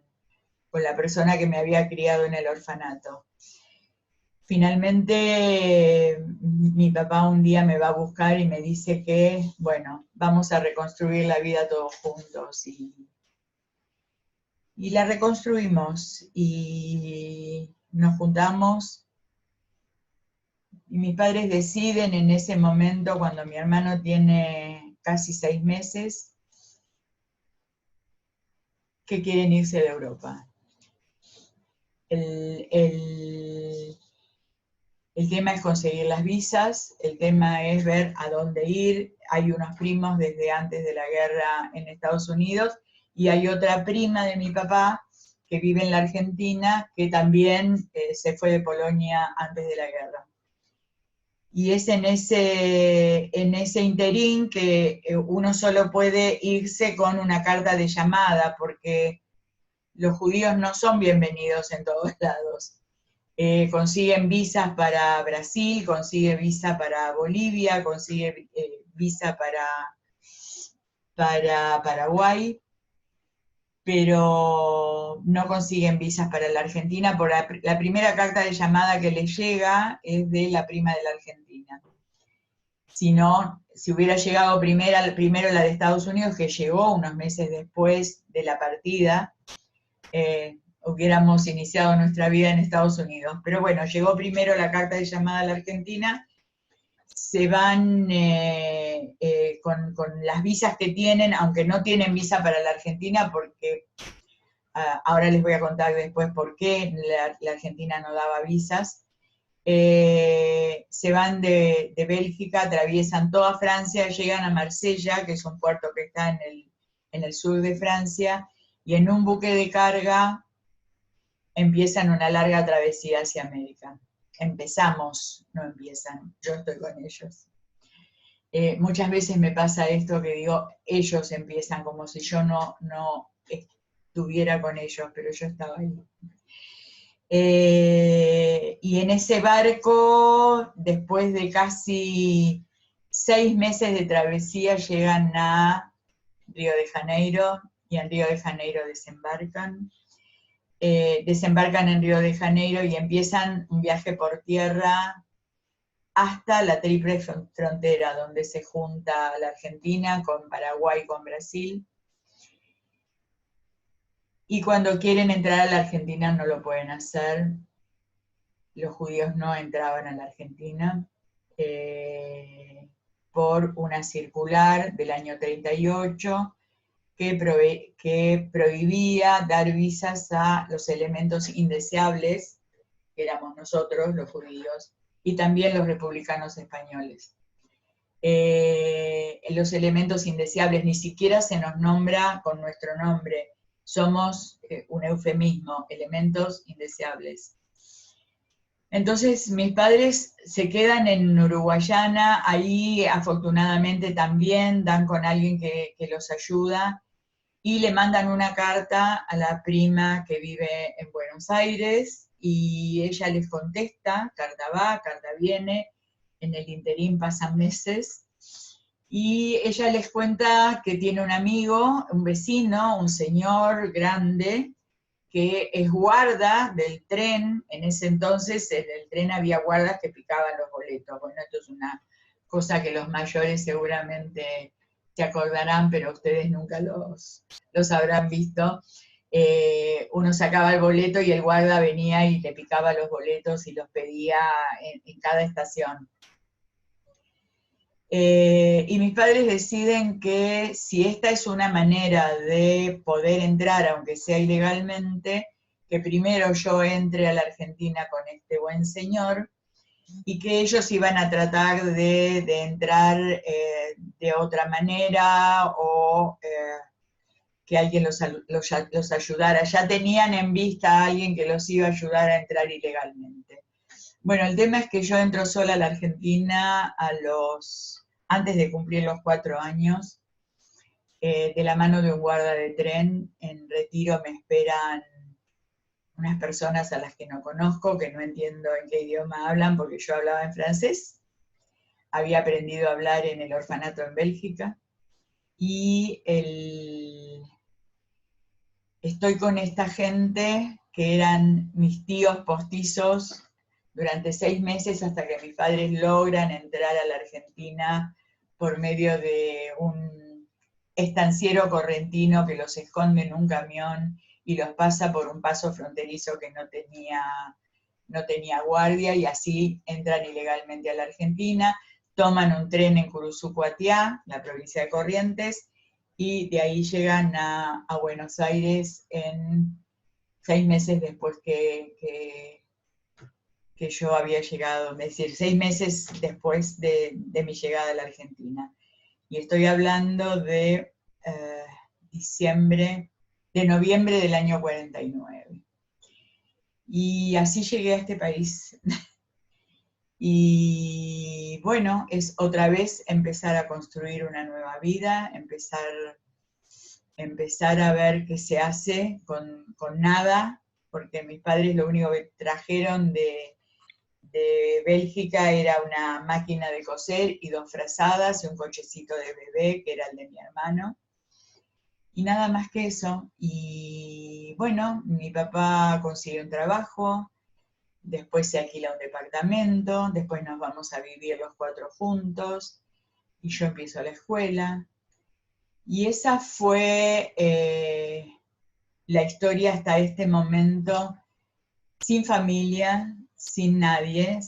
la persona que me había criado en el orfanato. Finalmente, mi papá un día me va a buscar y me dice que, bueno, vamos a reconstruir la vida todos juntos. Y la reconstruimos y nos juntamos. Y mis padres deciden en ese momento, cuando mi hermano tiene casi 6 meses, que quieren irse de Europa. El tema es conseguir las visas, el tema es ver a dónde ir. Hay unos primos desde antes de la guerra en Estados Unidos y hay otra prima de mi papá que vive en la Argentina que también se fue de Polonia antes de la guerra. Y es en ese interín que uno solo puede irse con una carta de llamada, porque los judíos no son bienvenidos en todos lados. Consiguen visas para Brasil, consigue visa para Bolivia, consigue visa para Paraguay, pero no consiguen visas para la Argentina. Por la primera carta de llamada que les llega es de la prima de la Argentina. Si hubiera llegado primero la de Estados Unidos, que llegó unos meses después de la partida, hubiéramos iniciado nuestra vida en Estados Unidos. Pero bueno, llegó primero la carta de llamada a la Argentina, se van con las visas que tienen, aunque no tienen visa para la Argentina, porque ahora les voy a contar después por qué la Argentina no daba visas. Se van de Bélgica, atraviesan toda Francia, llegan a Marsella, que es un puerto que está en el sur de Francia, y en un buque de carga empiezan una larga travesía hacia América. Empezamos, no empiezan, yo estoy con ellos. Muchas veces me pasa esto que digo, ellos empiezan, como si yo no estuviera con ellos, pero yo estaba ahí. Y en ese barco, después de casi 6 meses de travesía, llegan a Río de Janeiro, y en Río de Janeiro desembarcan. Desembarcan en Río de Janeiro y empiezan un viaje por tierra hasta la triple frontera, donde se junta la Argentina con Paraguay, con Brasil. Y cuando quieren entrar a la Argentina no lo pueden hacer. Los judíos no entraban a la Argentina por una circular del año 38 que prohibía dar visas a los elementos indeseables, que éramos nosotros, los judíos, y también los republicanos españoles. Los elementos indeseables ni siquiera se nos nombra con nuestro nombre, somos un eufemismo, elementos indeseables. Entonces mis padres se quedan en Uruguayana, ahí afortunadamente también dan con alguien que los ayuda, y le mandan una carta a la prima que vive en Buenos Aires, y ella les contesta, carta va, carta viene, en el interín pasan meses, y ella les cuenta que tiene un amigo, un vecino, un señor grande, que es guarda del tren. En ese entonces en el tren había guardas que picaban los boletos. Bueno, esto es una cosa que los mayores seguramente se acordarán, pero ustedes nunca los habrán visto. Uno sacaba el boleto y el guarda venía y le picaba los boletos y los pedía en cada estación. Y mis padres deciden que si esta es una manera de poder entrar, aunque sea ilegalmente, que primero yo entre a la Argentina con este buen señor, y que ellos iban a tratar de entrar de otra manera, o que alguien los ayudara. Ya tenían en vista a alguien que los iba a ayudar a entrar ilegalmente. Bueno, el tema es que yo entro sola a la Argentina antes de cumplir los 4 años, de la mano de un guarda de tren. En Retiro me esperan unas personas a las que no conozco, que no entiendo en qué idioma hablan, porque yo hablaba en francés. Había aprendido a hablar en el orfanato en Bélgica. Y estoy con esta gente que eran mis tíos postizos durante 6 meses, hasta que mis padres logran entrar a la Argentina por medio de un estanciero correntino que los esconde en un camión y los pasa por un paso fronterizo que no tenía guardia, y así entran ilegalmente a la Argentina, toman un tren en Curuzucuatiá, la provincia de Corrientes, y de ahí llegan a Buenos Aires en 6 meses después que yo había llegado, es decir, 6 meses después de mi llegada a la Argentina. Y estoy hablando de noviembre del año 49. Y así llegué a este país. Y bueno, es otra vez empezar a construir una nueva vida, empezar a ver qué se hace con nada, porque mis padres lo único que trajeron de Bélgica era una máquina de coser y 2 frazadas y un cochecito de bebé, que era el de mi hermano, y nada más que eso. Y bueno, mi papá consigue un trabajo, después se alquila un departamento, después nos vamos a vivir los 4 juntos, y yo empiezo la escuela. Y esa fue la historia hasta este momento, sin familia, sin nadie,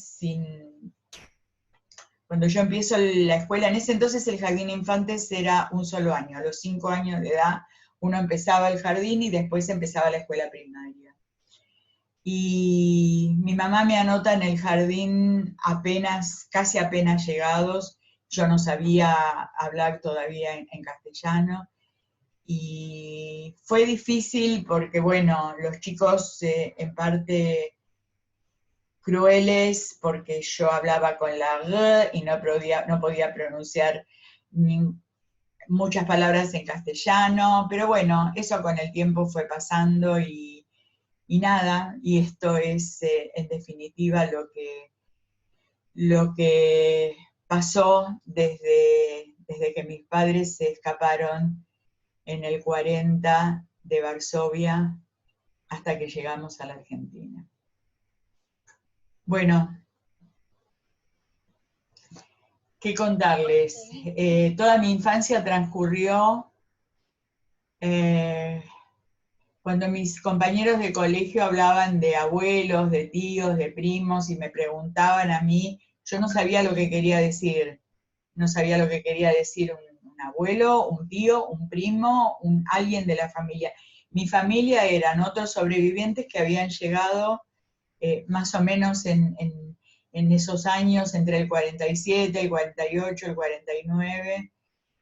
Cuando yo empiezo la escuela, en ese entonces el jardín de infantes era un solo año. A los 5 años de edad uno empezaba el jardín y después empezaba la escuela primaria. Y mi mamá me anota en el jardín casi apenas llegados. Yo no sabía hablar todavía en castellano. Y fue difícil porque, bueno, los chicos en parte crueles, porque yo hablaba con la R y no podía pronunciar muchas palabras en castellano, pero bueno, eso con el tiempo fue pasando y nada, y esto es en definitiva lo que pasó desde que mis padres se escaparon en el 40 de Varsovia hasta que llegamos a la Argentina. Bueno, ¿qué contarles? Toda mi infancia transcurrió cuando mis compañeros de colegio hablaban de abuelos, de tíos, de primos, y me preguntaban a mí, yo no sabía lo que quería decir. No sabía lo que quería decir un abuelo, un tío, un primo, alguien de la familia. Mi familia eran otros sobrevivientes que habían llegado más o menos en esos años, entre el 47, el 48, el 49,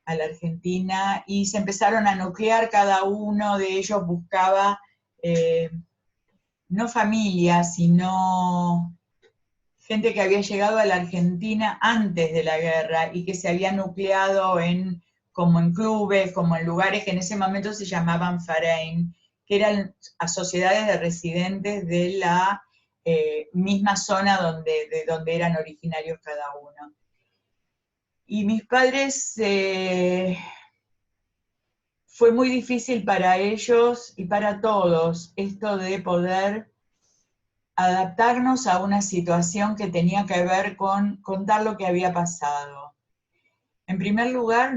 a la Argentina, y se empezaron a nuclear. Cada uno de ellos buscaba no familia, sino gente que había llegado a la Argentina antes de la guerra y que se había nucleado como en clubes, como en lugares que en ese momento se llamaban Verein, que eran a sociedades de residentes de la misma zona de donde eran originarios cada uno. Y mis padres, fue muy difícil para ellos y para todos esto de poder adaptarnos a una situación que tenía que ver con contar lo que había pasado. En primer lugar,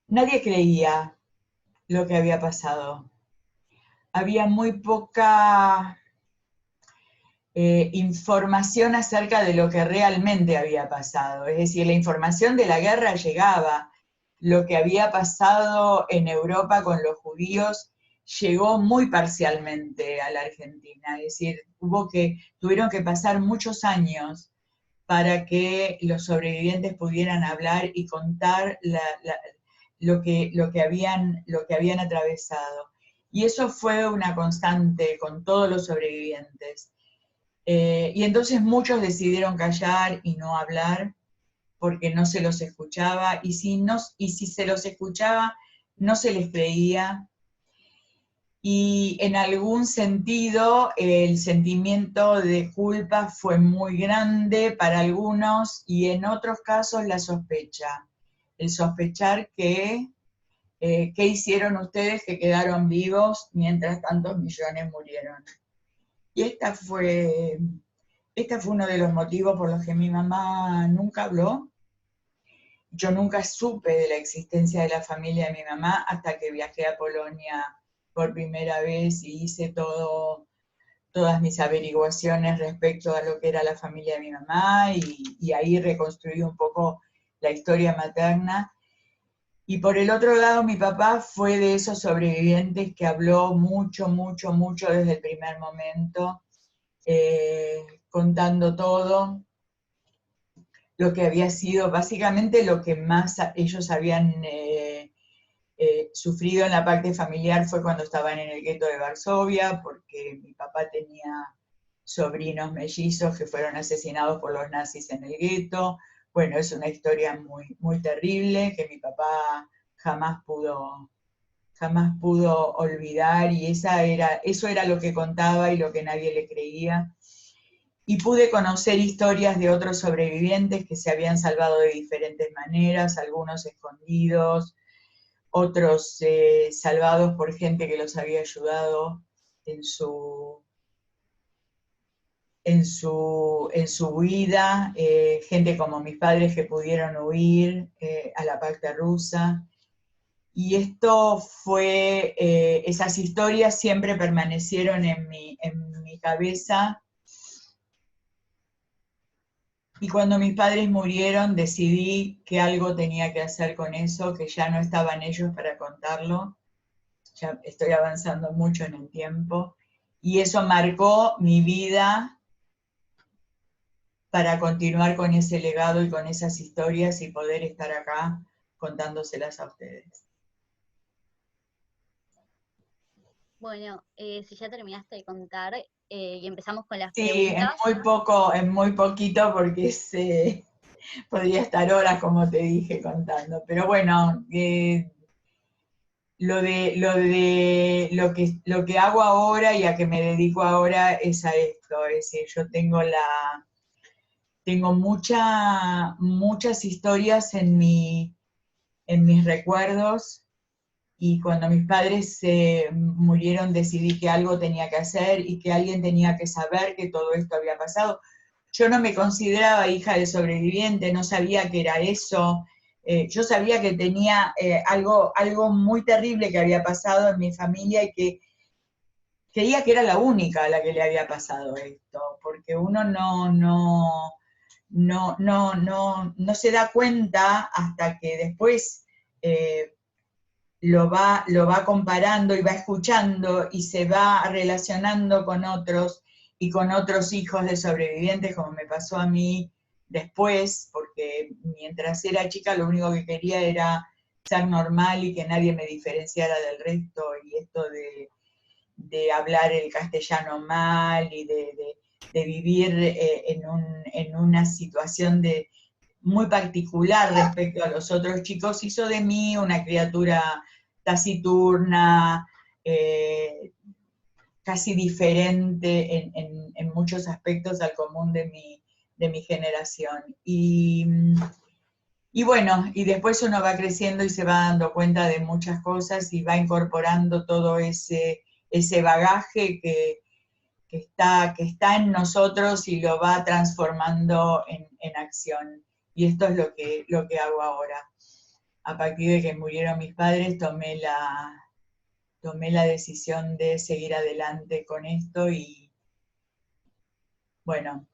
nadie creía lo que había pasado. Había muy poca información acerca de lo que realmente había pasado. Es decir, la información de la guerra llegaba. Lo que había pasado en Europa con los judíos llegó muy parcialmente a la Argentina. Es decir, tuvieron que pasar muchos años para que los sobrevivientes pudieran hablar y contar lo que habían atravesado. Y eso fue una constante con todos los sobrevivientes. Y entonces muchos decidieron callar y no hablar porque no se los escuchaba, y si se los escuchaba, no se les creía. Y en algún sentido el sentimiento de culpa fue muy grande para algunos, y en otros casos la sospecha. El sospechar que ¿qué hicieron ustedes que quedaron vivos mientras tantos millones murieron? Y este fue uno de los motivos por los que mi mamá nunca habló. Yo nunca supe de la existencia de la familia de mi mamá hasta que viajé a Polonia por primera vez y hice todas mis averiguaciones respecto a lo que era la familia de mi mamá, y ahí reconstruí un poco la historia materna. Y por el otro lado, mi papá fue de esos sobrevivientes que habló mucho, mucho, mucho desde el primer momento, contando todo lo que había sido, básicamente lo que más ellos habían sufrido en la parte familiar fue cuando estaban en el gueto de Varsovia, porque mi papá tenía sobrinos mellizos que fueron asesinados por los nazis en el gueto. Bueno, es una historia muy, muy terrible que mi papá jamás pudo olvidar, y eso era lo que contaba y lo que nadie le creía. Y pude conocer historias de otros sobrevivientes que se habían salvado de diferentes maneras, algunos escondidos, otros salvados por gente que los había ayudado en su huida, gente como mis padres que pudieron huir a la parte rusa. Y esto fue, esas historias siempre permanecieron en mi cabeza. Y cuando mis padres murieron, decidí que algo tenía que hacer con eso, que ya no estaban ellos para contarlo. Ya estoy avanzando mucho en el tiempo. Y eso marcó mi vida para continuar con ese legado y con esas historias y poder estar acá contándoselas a ustedes. Bueno, si ya terminaste de contar y empezamos con las Sí, preguntas. es muy poquito porque podría estar horas, como te dije, contando. Pero bueno, lo que hago ahora y a que me dedico ahora es a esto. Es decir, yo tengo muchas historias en mis recuerdos. Y cuando mis padres murieron decidí que algo tenía que hacer y que alguien tenía que saber que todo esto había pasado. Yo no me consideraba hija de sobreviviente, no sabía que era eso. Yo sabía que tenía algo muy terrible que había pasado en mi familia y que creía que era la única a la que le había pasado esto, porque uno no se da cuenta hasta que después lo va comparando y va escuchando y se va relacionando con otros y con otros hijos de sobrevivientes, como me pasó a mí después, porque mientras era chica lo único que quería era ser normal y que nadie me diferenciara del resto, y esto de hablar el castellano mal y de vivir en una situación muy particular respecto a los otros chicos, hizo de mí una criatura taciturna, casi diferente en muchos aspectos al común de mi generación. Y bueno, y después uno va creciendo y se va dando cuenta de muchas cosas y va incorporando todo ese bagaje que está en nosotros y lo va transformando en acción. Y esto es lo que hago ahora. A partir de que murieron mis padres, tomé la decisión de seguir adelante con esto, y bueno,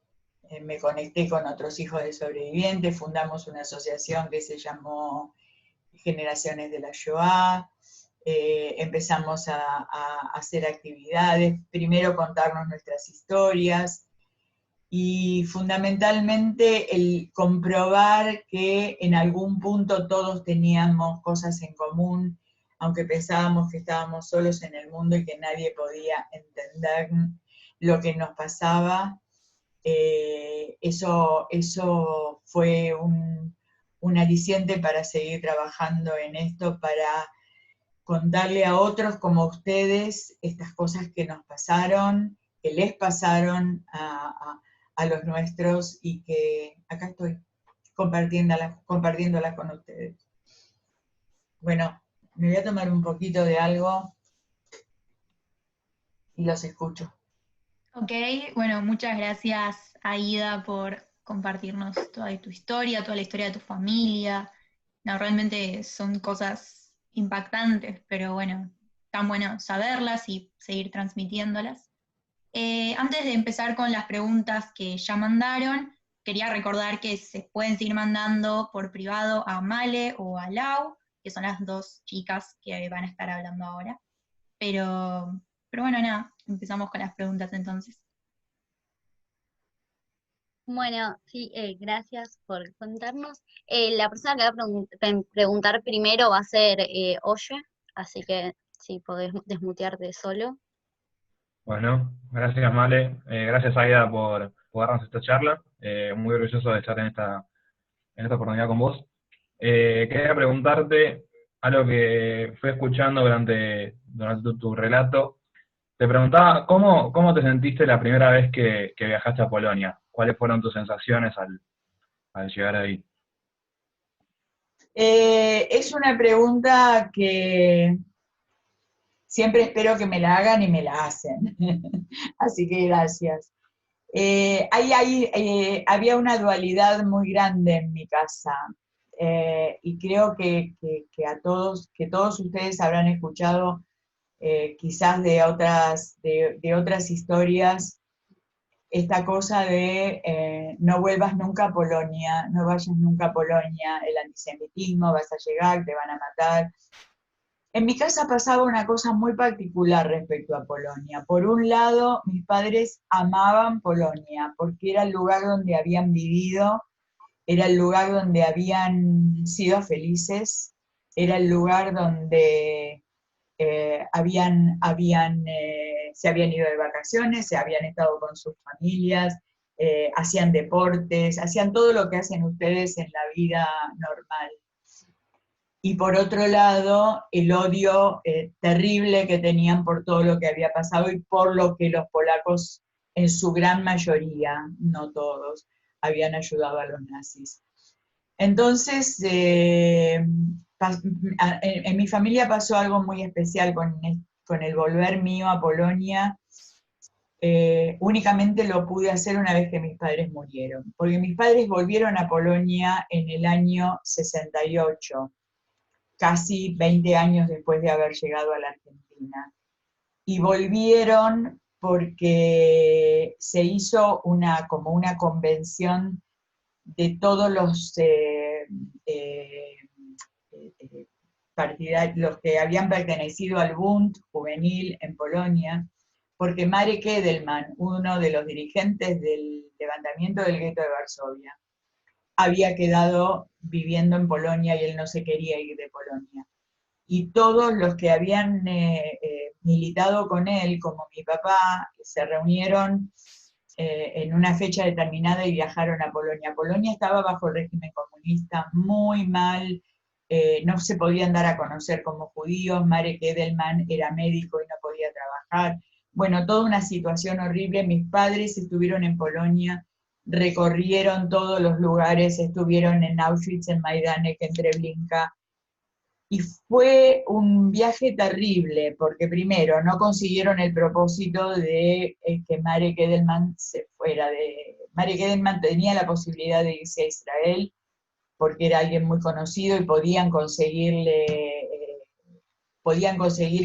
me conecté con otros hijos de sobrevivientes, fundamos una asociación que se llamó Generaciones de la Shoah, empezamos a hacer actividades, primero contarnos nuestras historias, y fundamentalmente el comprobar que en algún punto todos teníamos cosas en común, aunque pensábamos que estábamos solos en el mundo y que nadie podía entender lo que nos pasaba. Eso fue un aliciente para seguir trabajando en esto, para contarle a otros como ustedes estas cosas que nos pasaron, que les pasaron a los nuestros, y que acá estoy compartiéndolas con ustedes. Bueno, me voy a tomar un poquito de algo y los escucho. Ok, bueno, muchas gracias, Aida, por compartirnos toda tu historia, toda la historia de tu familia. No, realmente son cosas impactantes, pero bueno, tan bueno saberlas y seguir transmitiéndolas. Antes de empezar con las preguntas que ya mandaron, quería recordar que se pueden seguir mandando por privado a Male o a Lau, que son las dos chicas que van a estar hablando ahora. Pero bueno, nada, empezamos con las preguntas entonces. Bueno, sí, gracias por contarnos. La persona que va a preguntar primero va a ser Oye, así que si podés desmutearte solo. Bueno, gracias Male, gracias Aida por darnos esta charla, muy orgulloso de estar en esta oportunidad con vos. Quería preguntarte algo que fui escuchando durante tu relato. Te preguntaba, ¿cómo te sentiste la primera vez que viajaste a Polonia? ¿Cuáles fueron tus sensaciones al llegar ahí? Es una pregunta que siempre espero que me la hagan y me la hacen. Así que gracias. Había una dualidad muy grande en mi casa, y creo que todos ustedes habrán escuchado quizás de otras historias, esta cosa de no vuelvas nunca a Polonia, no vayas nunca a Polonia, el antisemitismo, vas a llegar, te van a matar. En mi casa pasaba una cosa muy particular respecto a Polonia. Por un lado, mis padres amaban Polonia, porque era el lugar donde habían vivido, era el lugar donde habían sido felices, era el lugar donde se habían ido de vacaciones, se habían estado con sus familias, hacían deportes, hacían todo lo que hacen ustedes en la vida normal. Y por otro lado, el odio terrible que tenían por todo lo que había pasado y por lo que los polacos, en su gran mayoría, no todos, habían ayudado a los nazis. Entonces, en mi familia pasó algo muy especial con el volver mío a Polonia. Únicamente lo pude hacer una vez que mis padres murieron, porque mis padres volvieron a Polonia en el año 68, casi 20 años después de haber llegado a la Argentina. Y volvieron porque se hizo como una convención de todos los partidarios, los que habían pertenecido al Bund juvenil en Polonia, porque Marek Edelman, uno de los dirigentes del levantamiento del gueto de Varsovia, había quedado viviendo en Polonia y él no se quería ir de Polonia. Y todos los que habían militado con él, como mi papá, se reunieron en una fecha determinada y viajaron a Polonia. Polonia estaba bajo el régimen comunista, muy mal, no se podían dar a conocer como judíos, Marek Edelman era médico y no podía trabajar. Bueno, toda una situación horrible. Mis padres estuvieron en Polonia, recorrieron todos los lugares, estuvieron en Auschwitz, en Majdanek, en Treblinka, y fue un viaje terrible, porque primero no consiguieron el propósito de que Marek Edelman se fuera Marek Edelman tenía la posibilidad de irse a Israel, porque era alguien muy conocido y podían conseguir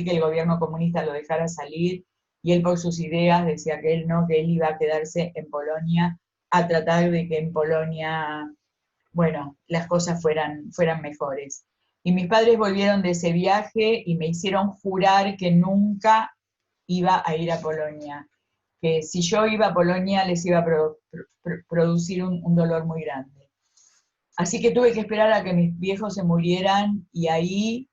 que el gobierno comunista lo dejara salir, y él por sus ideas decía que él no, que él iba a quedarse en Polonia a tratar de que en Polonia, bueno, las cosas fueran mejores. Y mis padres volvieron de ese viaje y me hicieron jurar que nunca iba a ir a Polonia, que si yo iba a Polonia les iba a producir un dolor muy grande. Así que tuve que esperar a que mis viejos se murieran y ahí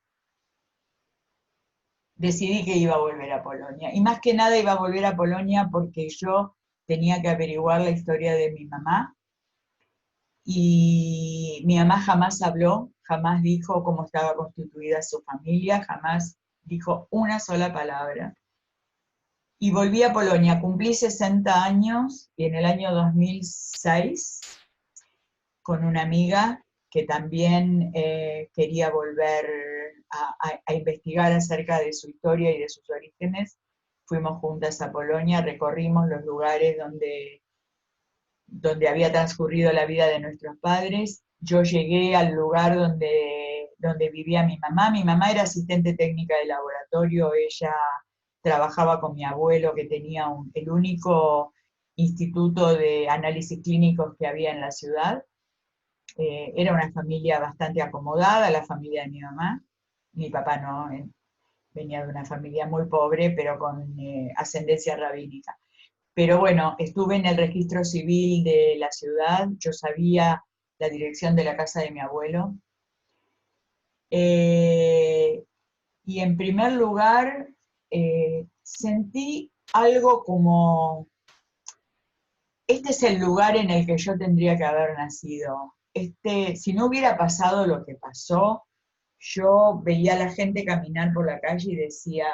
decidí que iba a volver a Polonia. Y más que nada iba a volver a Polonia porque yo tenía que averiguar la historia de mi mamá. Y mi mamá jamás habló, jamás dijo cómo estaba constituida su familia, jamás dijo una sola palabra. Y volví a Polonia, cumplí 60 años y en el año 2006, con una amiga que también quería volver a investigar acerca de su historia y de sus orígenes, fuimos juntas a Polonia, recorrimos los lugares donde había transcurrido la vida de nuestros padres. Yo llegué al lugar donde vivía mi mamá. Mi mamá era asistente técnica de laboratorio, ella trabajaba con mi abuelo que tenía el único instituto de análisis clínicos que había en la ciudad. Era una familia bastante acomodada, la familia de mi mamá. Mi papá no, venía de una familia muy pobre, pero con ascendencia rabínica. Pero bueno, estuve en el registro civil de la ciudad, yo sabía la dirección de la casa de mi abuelo. Y en primer lugar, sentí algo como, este es el lugar en el que yo tendría que haber nacido. Si no hubiera pasado lo que pasó, yo veía a la gente caminar por la calle y decía,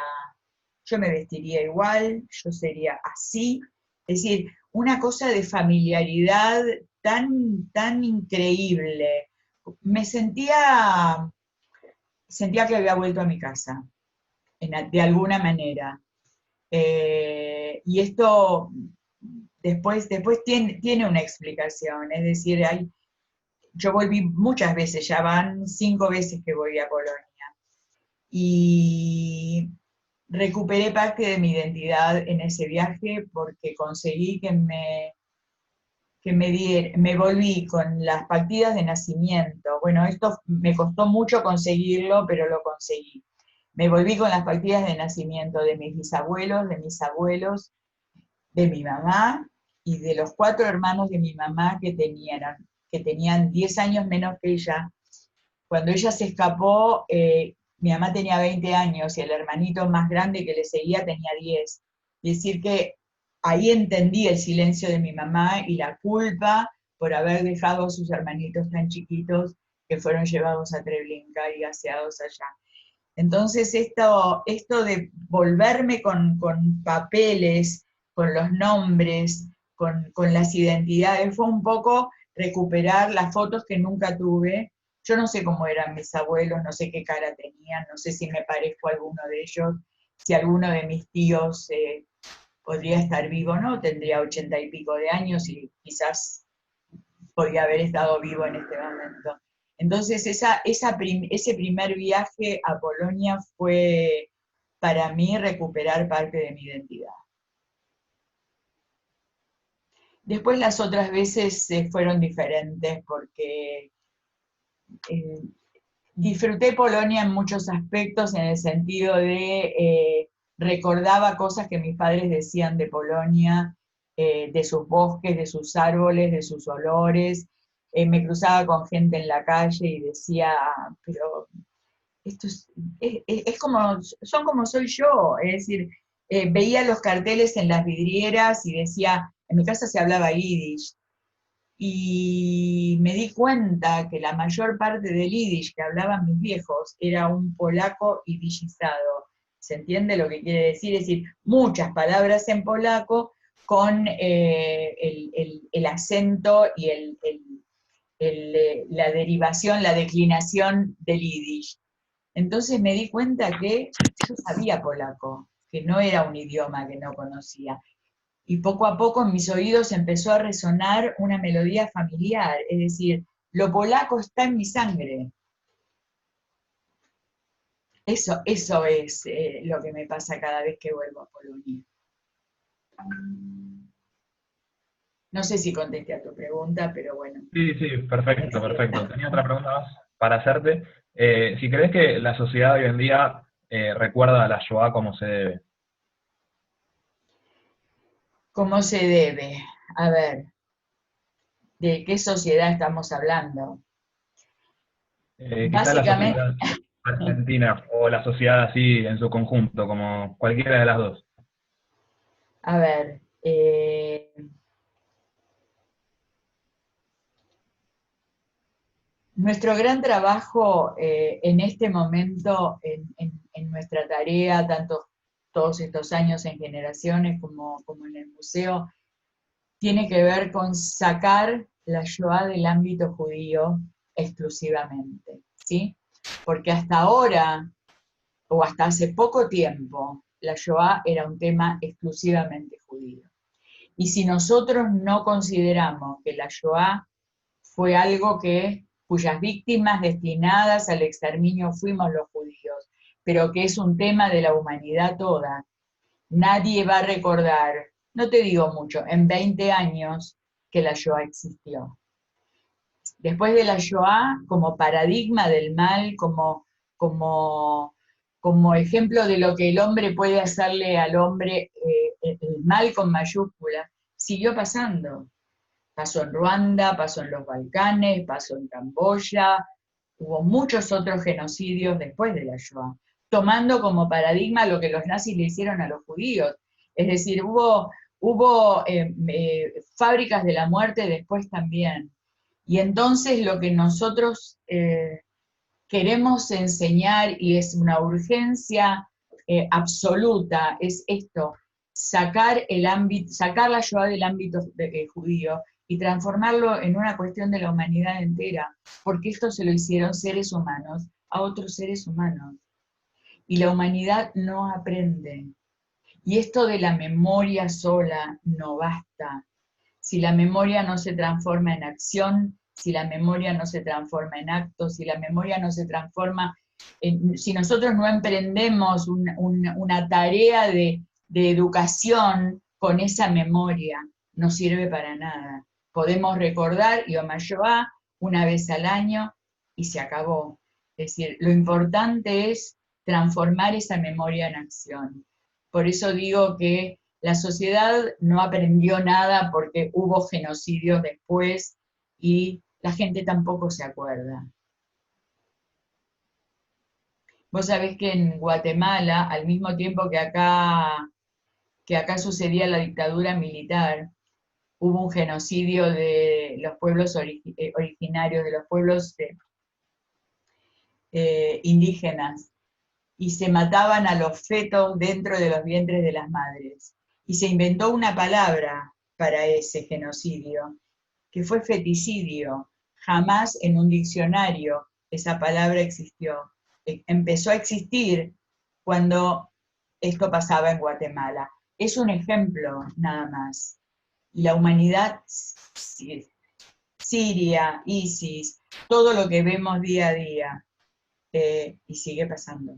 yo me vestiría igual, yo sería así. Es decir, una cosa de familiaridad tan increíble. Me sentía que había vuelto a mi casa, de alguna manera. Y esto después tiene una explicación, es decir, yo volví muchas veces, ya van 5 veces que voy a Polonia, y recuperé parte de mi identidad en ese viaje porque conseguí que me volví con las partidas de nacimiento. Bueno, esto me costó mucho conseguirlo, pero lo conseguí. Me volví con las partidas de nacimiento de mis bisabuelos, de mis abuelos, de mi mamá y de los 4 hermanos de mi mamá que tenían 10 años menos que ella. Cuando ella se escapó, mi mamá tenía 20 años y el hermanito más grande que le seguía tenía 10. Es decir que ahí entendí el silencio de mi mamá y la culpa por haber dejado a sus hermanitos tan chiquitos que fueron llevados a Treblinka y gaseados allá. Entonces esto de volverme con papeles, con los nombres, con las identidades, fue un poco recuperar las fotos que nunca tuve. Yo no sé cómo eran mis abuelos, no sé qué cara tenían, no sé si me parezco a alguno de ellos, si alguno de mis tíos podría estar vivo, ¿no? Tendría 80 y pico de años y quizás podría haber estado vivo en este momento. Entonces ese primer viaje a Polonia fue para mí recuperar parte de mi identidad. Después las otras veces fueron diferentes porque disfruté Polonia en muchos aspectos, en el sentido de recordaba cosas que mis padres decían de Polonia, de sus bosques, de sus árboles, de sus olores. Me cruzaba con gente en la calle y decía, pero esto son como soy yo, es decir, veía los carteles en las vidrieras y decía, en mi casa se hablaba yiddish, y me di cuenta que la mayor parte del yiddish que hablaban mis viejos era un polaco yiddishizado. ¿Se entiende lo que quiere decir? Es decir, muchas palabras en polaco con el acento y la derivación, la declinación del yiddish. Entonces me di cuenta que yo sabía polaco, que no era un idioma que no conocía. Y poco a poco en mis oídos empezó a resonar una melodía familiar, es decir, lo polaco está en mi sangre. Eso es lo que me pasa cada vez que vuelvo a Polonia. No sé si contesté a tu pregunta, pero bueno. Sí, sí, perfecto, perfecto. Tenía otra pregunta más para hacerte. Si crees que la sociedad hoy en día recuerda a la Shoah como se debe. ¿Cómo se debe? A ver, ¿de qué sociedad estamos hablando? Quizá la Básicamente, sociedad argentina o la sociedad así en su conjunto, como cualquiera de las dos. a ver, nuestro gran trabajo en este momento, en nuestra tarea, tanto todos estos años en generaciones como en el museo, tiene que ver con sacar la Shoah del ámbito judío exclusivamente, ¿sí? Porque hasta ahora, o hasta hace poco tiempo, la Shoah era un tema exclusivamente judío. Y si nosotros no consideramos que la Shoah fue algo cuyas víctimas destinadas al exterminio fuimos los judíos, pero que es un tema de la humanidad toda, nadie va a recordar, no te digo mucho, en 20 años que la Shoah existió. Después de la Shoah, como paradigma del mal, como ejemplo de lo que el hombre puede hacerle al hombre, el mal con mayúsculas, siguió pasando. Pasó en Ruanda, pasó en los Balcanes, pasó en Camboya, hubo muchos otros genocidios después de la Shoah, tomando como paradigma lo que los nazis le hicieron a los judíos. Es decir, hubo fábricas de la muerte después también. Y entonces lo que nosotros queremos enseñar, y es una urgencia absoluta, es esto, sacar la Shoah del ámbito judío y transformarlo en una cuestión de la humanidad entera, porque esto se lo hicieron seres humanos a otros seres humanos. Y la humanidad no aprende. Y esto de la memoria sola no basta. Si la memoria no se transforma en acción, si la memoria no se transforma en actos, si la memoria no se transforma si nosotros no emprendemos una tarea de educación con esa memoria, no sirve para nada. Podemos recordar Yom HaShoah una vez al año y se acabó. Es decir, lo importante es transformar esa memoria en acción. Por eso digo que la sociedad no aprendió nada porque hubo genocidios después y la gente tampoco se acuerda. Vos sabés que en Guatemala, al mismo tiempo que acá sucedía la dictadura militar, hubo un genocidio de los pueblos originarios, de los pueblos indígenas, y se mataban a los fetos dentro de los vientres de las madres. Y se inventó una palabra para ese genocidio, que fue feticidio. Jamás en un diccionario esa palabra existió. Empezó a existir cuando esto pasaba en Guatemala. Es un ejemplo nada más. Y la humanidad, Siria, ISIS, todo lo que vemos día a día, y sigue pasando.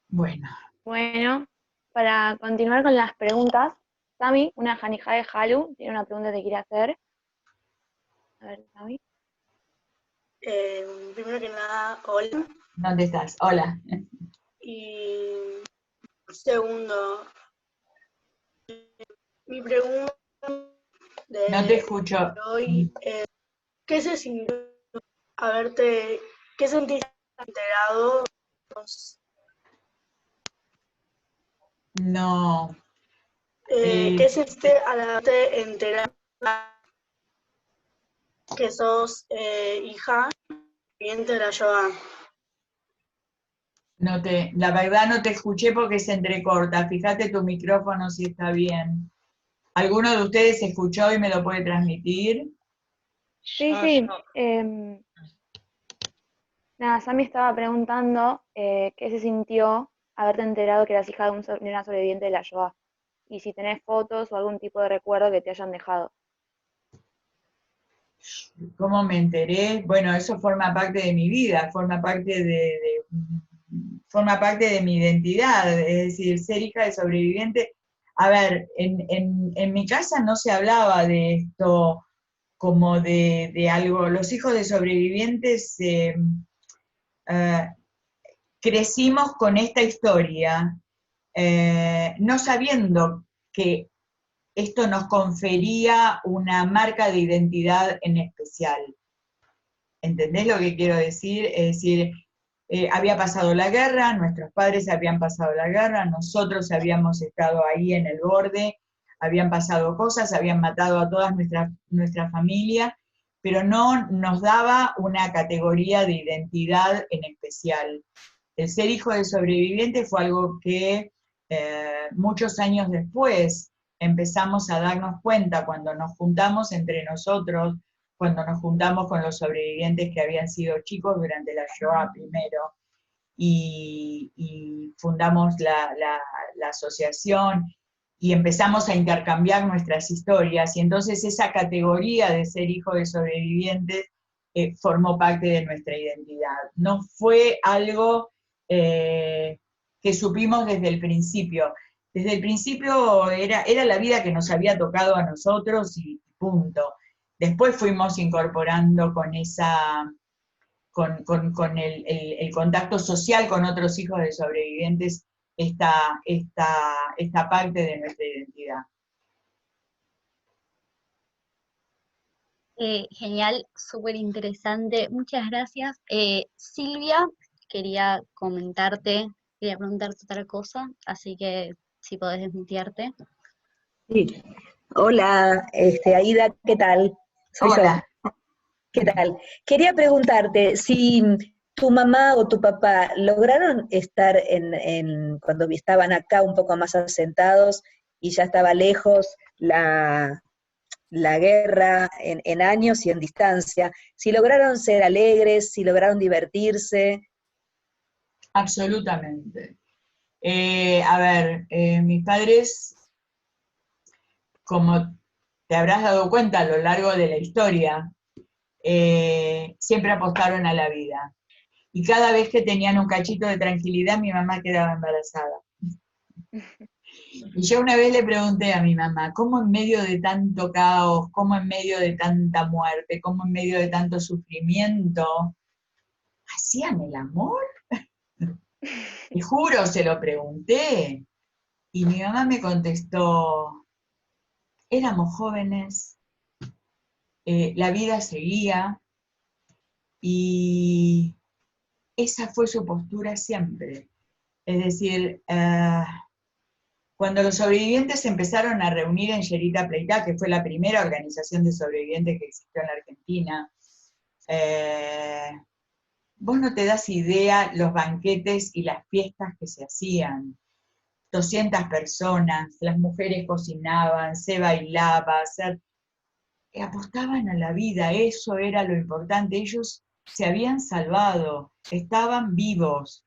Bueno. Bueno, para continuar con las preguntas, Sami, una janija de Halu, tiene una pregunta que quiere hacer. A ver, Sami. Primero que nada, hola. ¿Dónde estás? Hola. Y segundo, mi pregunta de no te escucho. Hoy es, ¿qué se sintió qué sentiste enterado? No. ¿Qué sentiste al haberte enterado que sos hija viviente de la Shoah? La verdad no te escuché porque se entrecorta. Fíjate tu micrófono si está bien. ¿Alguno de ustedes escuchó y me lo puede transmitir? Sí, sí. Nada, Sami estaba preguntando qué se sintió haberte enterado que eras hija de una sobreviviente de la Shoah. Y si tenés fotos o algún tipo de recuerdo que te hayan dejado. ¿Cómo me enteré? Bueno, eso forma parte de mi vida, forma parte forma parte de mi identidad, es decir, ser hija de sobreviviente. A ver, en mi casa no se hablaba de esto como de algo, los hijos de sobrevivientes crecimos con esta historia, no sabiendo que esto nos confería una marca de identidad en especial. ¿Entendés lo que quiero decir? Es decir, había pasado la guerra, nuestros padres habían pasado la guerra, nosotros habíamos estado ahí en el borde, habían pasado cosas, habían matado a toda nuestra familia, pero no nos daba una categoría de identidad en especial. El ser hijo de sobreviviente fue algo que muchos años después empezamos a darnos cuenta cuando nos juntamos entre nosotros, cuando nos juntamos con los sobrevivientes que habían sido chicos durante la Shoah primero, y fundamos la asociación, y empezamos a intercambiar nuestras historias, y entonces esa categoría de ser hijo de sobrevivientes formó parte de nuestra identidad. No fue algo que supimos desde el principio. Desde el principio era la vida que nos había tocado a nosotros y punto. Después fuimos incorporando con el contacto social con otros hijos de sobrevivientes esta parte de nuestra identidad. Genial, súper interesante. Muchas gracias. Silvia, quería preguntarte otra cosa, así que si podés desmutearte. Sí. Hola, Aida, ¿qué tal? Soy Hola. yo. ¿Qué tal? Quería preguntarte si tu mamá o tu papá lograron estar cuando estaban acá un poco más asentados y ya estaba lejos la guerra en años y en distancia, si lograron ser alegres, si lograron divertirse. Absolutamente. A ver, mis padres, como te habrás dado cuenta a lo largo de la historia, siempre apostaron a la vida. Y cada vez que tenían un cachito de tranquilidad, mi mamá quedaba embarazada. Y yo una vez le pregunté a mi mamá, ¿cómo en medio de tanto caos, cómo en medio de tanta muerte, cómo en medio de tanto sufrimiento, hacían el amor? Te juro, se lo pregunté. Y mi mamá me contestó, éramos jóvenes, la vida seguía, y esa fue su postura siempre. Es decir, cuando los sobrevivientes se empezaron a reunir en Yerita Pleitá, que fue la primera organización de sobrevivientes que existió en la Argentina, vos no te das idea los banquetes y las fiestas que se hacían. 200 personas, las mujeres cocinaban, se bailaba, apostaban a la vida, eso era lo importante. Ellos se habían salvado, estaban vivos.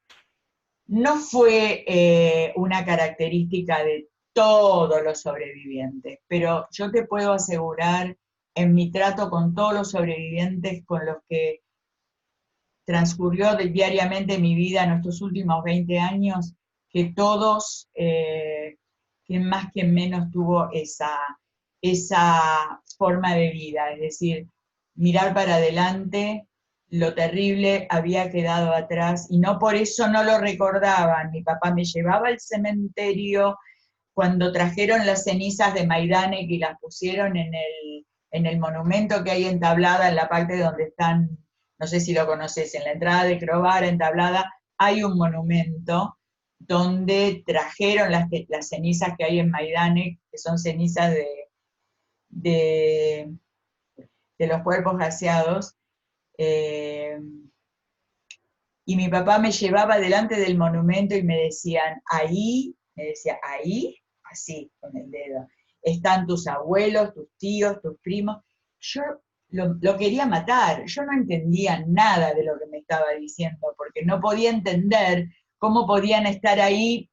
No fue una característica de todos los sobrevivientes, pero yo te puedo asegurar, en mi trato con todos los sobrevivientes con los que transcurrió diariamente mi vida en estos últimos 20 años, que todos, quien más, quien menos, tuvo esa forma de vida, es decir, mirar para adelante. Lo terrible había quedado atrás, y no por eso no lo recordaban. Mi papá me llevaba al cementerio cuando trajeron las cenizas de Majdanek y las pusieron en el monumento que hay en Tablada, en la parte donde están, no sé si lo conoces, en la entrada de Crobar, en Tablada, hay un monumento donde trajeron las cenizas que hay en Majdanek, que son cenizas de los cuerpos gaseados. Y mi papá me llevaba delante del monumento y me decía, ahí, así, con el dedo, están tus abuelos, tus tíos, tus primos. Yo lo quería matar, yo no entendía nada de lo que me estaba diciendo, porque no podía entender cómo podían estar ahí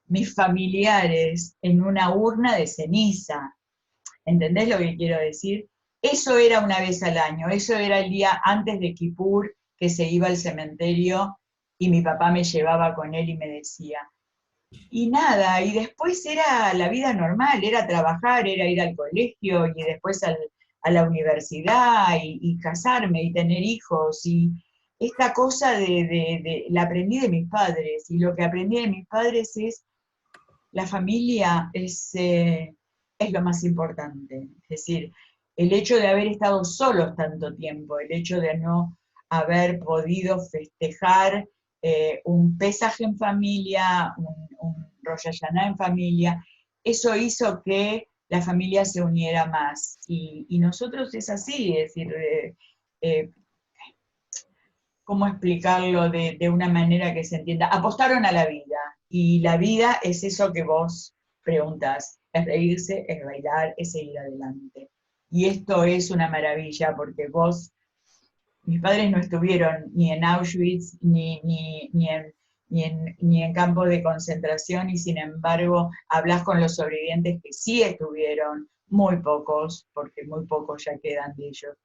mis familiares en una urna de ceniza. ¿Entendés lo que quiero decir? Eso era una vez al año, eso era el día antes de Kippur, que se iba al cementerio y mi papá me llevaba con él y me decía. Y nada, y después era la vida normal, era trabajar, era ir al colegio y después a la universidad y casarme y tener hijos. Y esta cosa la aprendí de mis padres, y lo que aprendí de mis padres es la familia es lo más importante. Es decir, el hecho de haber estado solos tanto tiempo, el hecho de no haber podido festejar un Pesaj en familia, un Rosh Hashanah en familia, eso hizo que la familia se uniera más. Y nosotros es así, es decir, ¿cómo explicarlo de una manera que se entienda? Apostaron a la vida, y la vida es eso que vos preguntás, es reírse, es bailar, es seguir adelante. Y esto es una maravilla, porque mis padres no estuvieron ni en Auschwitz, ni en campos de concentración, y sin embargo hablas con los sobrevivientes que sí estuvieron, muy pocos, porque muy pocos ya quedan de ellos.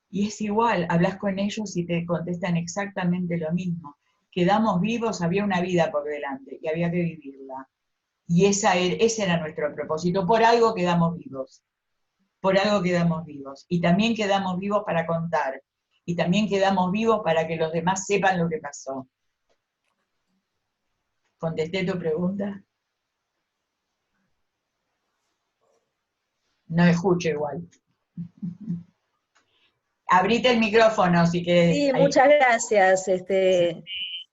Y es igual, hablas con ellos y te contestan exactamente lo mismo. Quedamos vivos, había una vida por delante y había que vivirla. Y ese era nuestro propósito. Por algo quedamos vivos. Por algo quedamos vivos. Y también quedamos vivos para contar. Y también quedamos vivos para que los demás sepan lo que pasó. ¿Contesté tu pregunta? No escucho igual. Abrite el micrófono si querés. Sí, muchas gracias.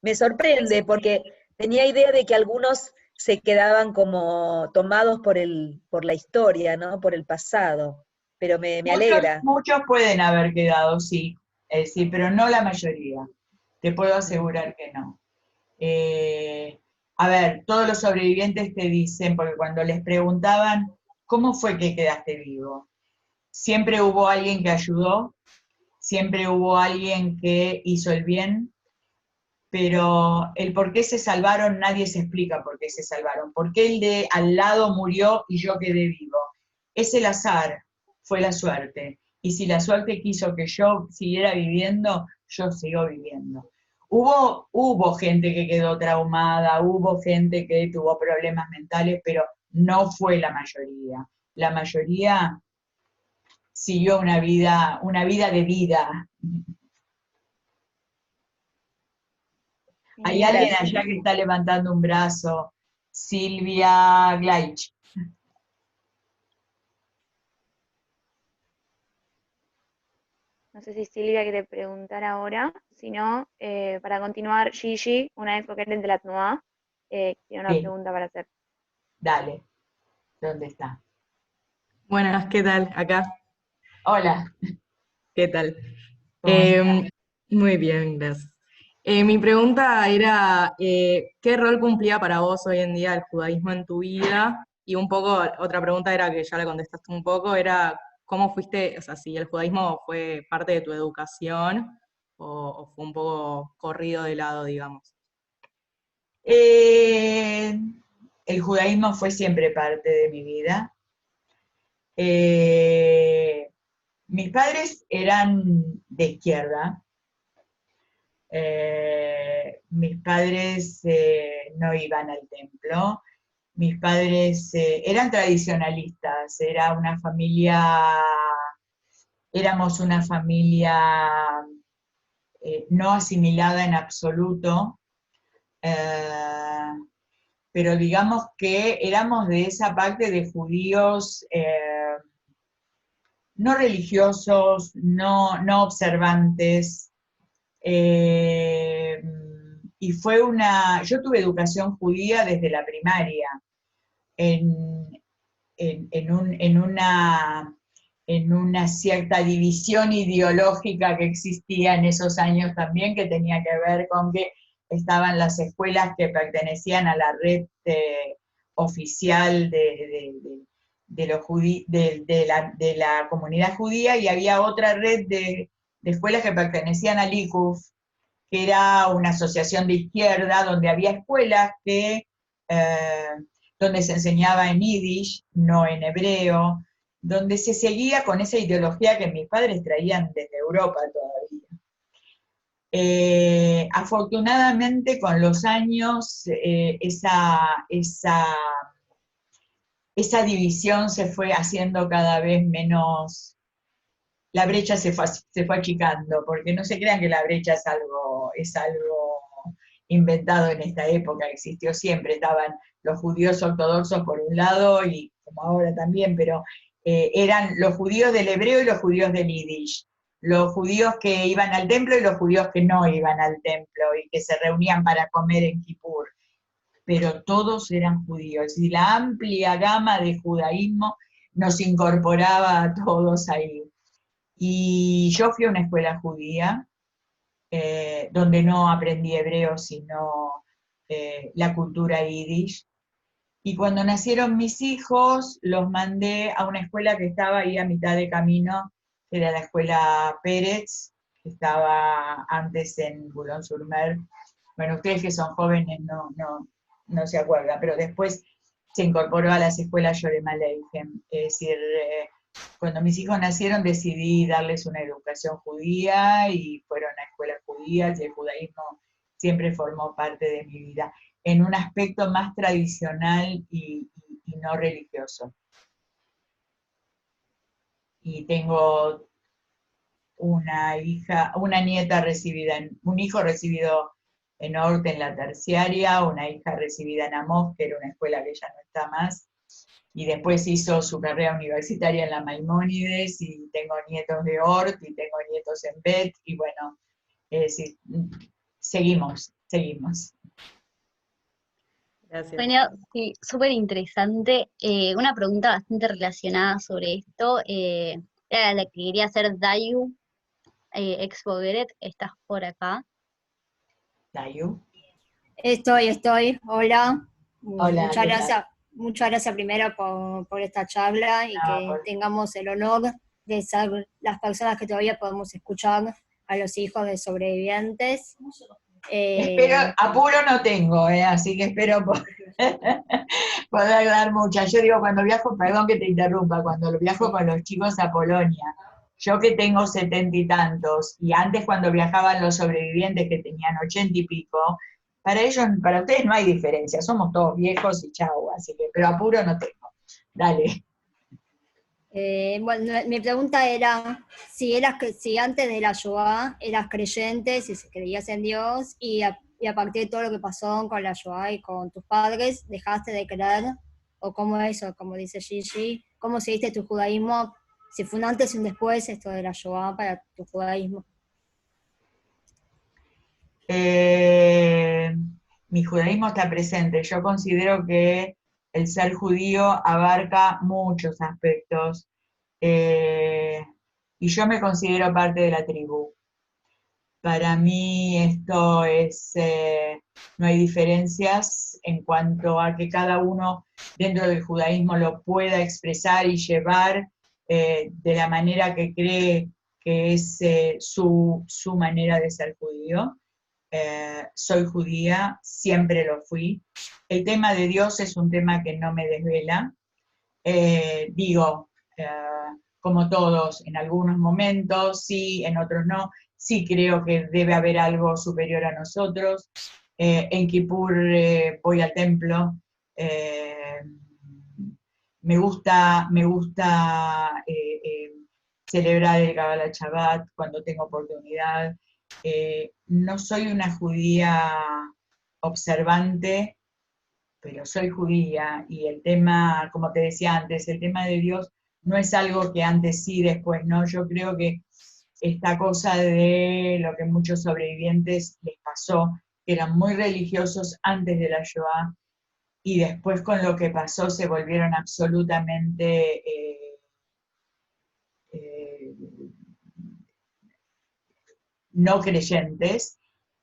Me sorprende porque tenía idea de que algunos se quedaban como tomados por la historia, ¿no? Por el pasado, pero me alegra. Muchos pueden haber quedado, sí, sí, pero no la mayoría. Te puedo asegurar que no. A ver, todos los sobrevivientes te dicen, porque cuando les preguntaban, ¿cómo fue que quedaste vivo? Siempre hubo alguien que ayudó, siempre hubo alguien que hizo el bien, pero el por qué se salvaron, nadie se explica por qué se salvaron. ¿Por qué el de al lado murió y yo quedé vivo? Es el azar, fue la suerte. Y si la suerte quiso que yo siguiera viviendo, yo sigo viviendo. Hubo gente que quedó traumada, hubo gente que tuvo problemas mentales, pero no fue la mayoría. La mayoría siguió una vida de vida. Hay alguien allá que está levantando un brazo, Silvia Gleich. No sé si Silvia quiere preguntar ahora, si no, para continuar, Gigi, una vez que de la TNUA, tiene una Sí. pregunta para hacer. Dale, ¿dónde está? Buenas, ¿qué tal? Acá, Hola, ¿qué tal? ¿cómo estás? Muy bien, gracias. Mi pregunta era, ¿qué rol cumplía para vos hoy en día el judaísmo en tu vida? Y un poco, otra pregunta era que ya la contestaste un poco, era ¿cómo fuiste, o sea, si el judaísmo fue parte de tu educación o fue un poco corrido de lado, digamos? El judaísmo fue siempre parte de mi vida. Mis padres eran de izquierda. Mis padres no iban al templo. Mis padres eran tradicionalistas. Éramos una familia no asimilada en absoluto. Pero digamos que éramos de esa parte de judíos no religiosos, no observantes, y yo tuve educación judía desde la primaria, en una cierta división ideológica que existía en esos años también, que tenía que ver con que estaban las escuelas que pertenecían a la red oficial de la comunidad judía, y había otra red de escuelas que pertenecían al ICUF, que era una asociación de izquierda, donde había escuelas donde se enseñaba en yiddish, no en hebreo, donde se seguía con esa ideología que mis padres traían desde Europa todavía. Afortunadamente con los años esa división se fue haciendo cada vez menos, la brecha se fue achicando, porque no se crean que la brecha es algo inventado en esta época, existió siempre, estaban los judíos ortodoxos por un lado, y como ahora también, pero eran los judíos del hebreo y los judíos del yiddish, los judíos que iban al templo y los judíos que no iban al templo, y que se reunían para comer en Kippur, pero todos eran judíos, y la amplia gama de judaísmo nos incorporaba a todos ahí. Y yo fui a una escuela judía, donde no aprendí hebreo, sino la cultura yiddish. Y cuando nacieron mis hijos, los mandé a una escuela que estaba ahí a mitad de camino, que era la escuela Pérez, que estaba antes en Boulogne-sur-Mer. Bueno, ustedes que son jóvenes no se acuerdan, pero después se incorporó a las escuelas Yorem Aleichem. Es decir, cuando mis hijos nacieron decidí darles una educación judía y fueron a escuelas judías, y el judaísmo siempre formó parte de mi vida, en un aspecto más tradicional y no religioso. Y tengo una nieta recibida, un hijo recibido en Orte en la terciaria, una hija recibida en Amos, que era una escuela que ya no está más, y después hizo su carrera universitaria en la Maimónides, y tengo nietos de Ort, y tengo nietos en Bet, y bueno, sí, seguimos. Gracias. Bueno, sí, súper interesante. Una pregunta bastante relacionada sobre esto, era la que quería hacer Dayu, Expo Beret, ¿estás por acá? Dayu. Estoy. Hola. Hola, Muchas gracias primero por esta charla, y que tengamos el honor de ser las personas que todavía podemos escuchar a los hijos de sobrevivientes. Espero, apuro no tengo, así que espero poder dar muchas. Yo digo, cuando viajo, perdón que te interrumpa, cuando viajo con los chicos a Polonia, yo que tengo 70 y tantos, y antes cuando viajaban los sobrevivientes que tenían 80 y pico, para ellos, para ustedes no hay diferencia, somos todos viejos y chau, así que, pero apuro no tengo. Dale. Bueno, mi pregunta era si antes de la Shoah eras creyente, si creías en Dios, y a partir de todo lo que pasó con la Shoah y con tus padres, dejaste de creer, o cómo eso, como dice Gigi, cómo seguiste tu judaísmo, si fue un antes y un después esto de la Shoah para tu judaísmo. Mi judaísmo está presente. Yo considero que el ser judío abarca muchos aspectos, y yo me considero parte de la tribu. Para mí esto es, no hay diferencias en cuanto a que cada uno dentro del judaísmo lo pueda expresar y llevar de la manera que cree que es su manera de ser judío. Soy judía, siempre lo fui. El tema de Dios es un tema que no me desvela. Como todos, en algunos momentos sí, en otros no. Sí creo que debe haber algo superior a nosotros. En Kippur voy al templo. Me gusta celebrar el Kabbalah Shabbat cuando tengo oportunidad. No soy una judía observante, pero soy judía, y el tema, como te decía antes, el tema de Dios no es algo que antes sí, después no. Yo creo que esta cosa de lo que muchos sobrevivientes les pasó, que eran muy religiosos antes de la Shoah, y después con lo que pasó se volvieron absolutamente no creyentes,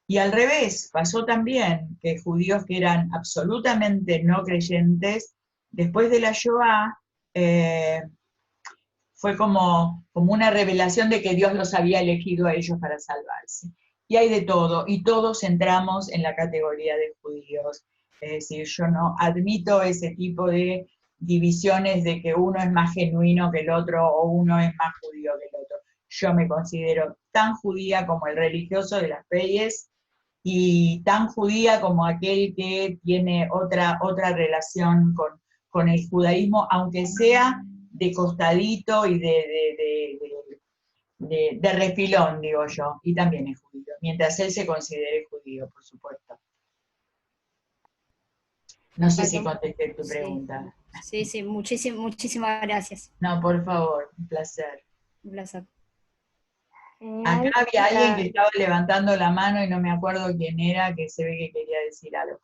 y al revés, pasó también que judíos que eran absolutamente no creyentes, después de la Shoah, fue como una revelación de que Dios los había elegido a ellos para salvarse. Y hay de todo, y todos entramos en la categoría de judíos. Es decir, yo no admito ese tipo de divisiones de que uno es más genuino que el otro o uno es más judío que el otro. Yo me considero tan judía como el religioso de las Peyes y tan judía como aquel que tiene otra relación con el judaísmo, aunque sea de costadito y de refilón, digo yo, y también es judío, mientras él se considere judío, por supuesto. No sé si contesté tu pregunta. Sí, sí, muchísimas gracias. No, por favor, un placer. Un placer. Acá había alguien que estaba levantando la mano y no me acuerdo quién era, que se ve que quería decir algo.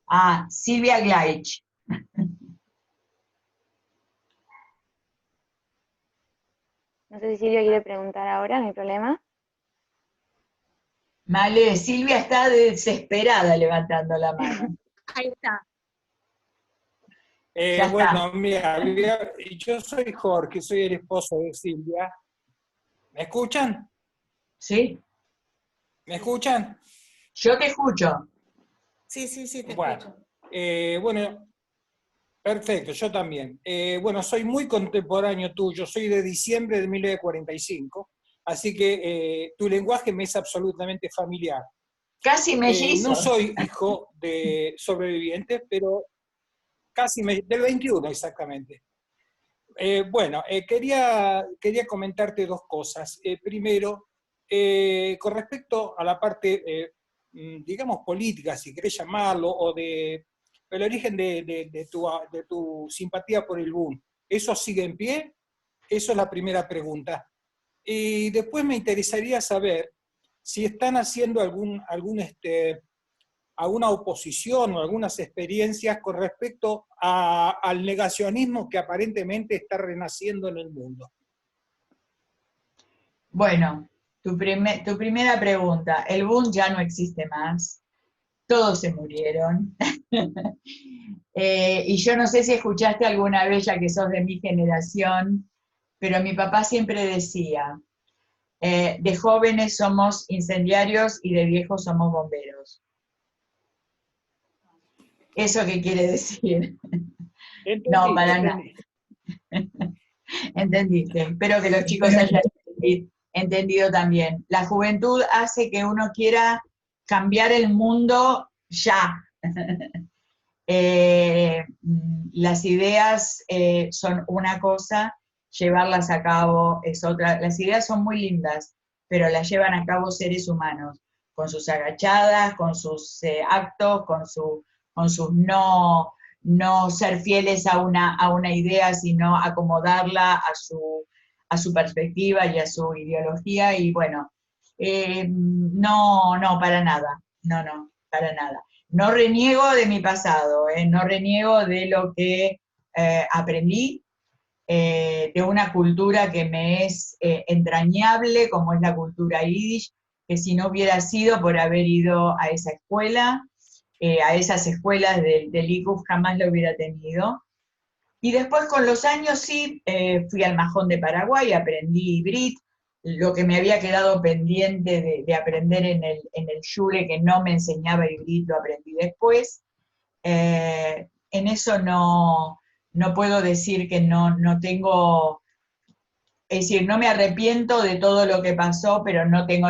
Ah, Silvia Gleich. No sé si Silvia quiere preguntar ahora, no hay problema. Vale, Silvia está desesperada levantando la mano. Ahí está. Bueno, mira, yo soy Jorge, soy el esposo de Silvia. ¿Me escuchan? Sí. ¿Me escuchan? Yo te escucho. Sí, te escucho. Bueno, perfecto, yo también. Bueno, soy muy contemporáneo tuyo, soy de diciembre de 1945, así que tu lenguaje me es absolutamente familiar. Casi mellizo. No soy hijo de sobrevivientes, pero casi del 21 exactamente. Bueno, quería comentarte dos cosas. Primero, con respecto a la parte, digamos, política, si querés llamarlo, o el origen de tu simpatía por el boom, ¿eso sigue en pie? Eso es la primera pregunta. Y después me interesaría saber si están haciendo alguna oposición o algunas experiencias con respecto al negacionismo que aparentemente está renaciendo en el mundo. Bueno, tu primera pregunta, el boom ya no existe más, todos se murieron. Y yo no sé si escuchaste alguna vez, ya que sos de mi generación, pero mi papá siempre decía, de jóvenes somos incendiarios y de viejos somos bomberos. ¿Eso qué quiere decir? Entendí, No, para nada. Entendiste. Espero que los chicos hayan entendido también. La juventud hace que uno quiera cambiar el mundo ya. Las ideas son una cosa, llevarlas a cabo es otra. Las ideas son muy lindas, pero las llevan a cabo seres humanos, con sus agachadas, con sus actos, con sus no ser fieles a una idea, sino acomodarla a su perspectiva y a su ideología, y bueno, no, para nada, no, para nada. No reniego de mi pasado, no reniego de lo que aprendí, de una cultura que me es entrañable, como es la cultura yiddish, que si no hubiera sido por haber ido a esa escuela, a esas escuelas del ICUF jamás lo hubiera tenido. Y después con los años sí, fui al Majón de Paraguay, aprendí Brit, lo que me había quedado pendiente de aprender en el Yure, que no me enseñaba Brit, lo aprendí después. En eso no puedo decir que no tengo, es decir, no me arrepiento de todo lo que pasó, pero no tengo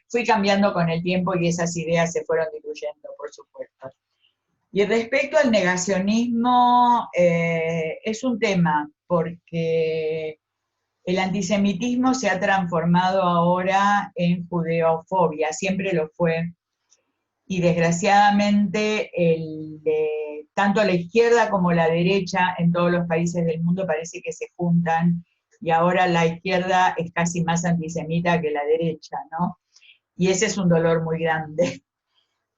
fui cambiando con el tiempo y esas ideas se fueron diluyendo, por supuesto. Y respecto al negacionismo, es un tema, porque el antisemitismo se ha transformado ahora en judeofobia, siempre lo fue, y desgraciadamente tanto la izquierda como la derecha en todos los países del mundo parece que se juntan, y ahora la izquierda es casi más antisemita que la derecha, ¿no? Y ese es un dolor muy grande,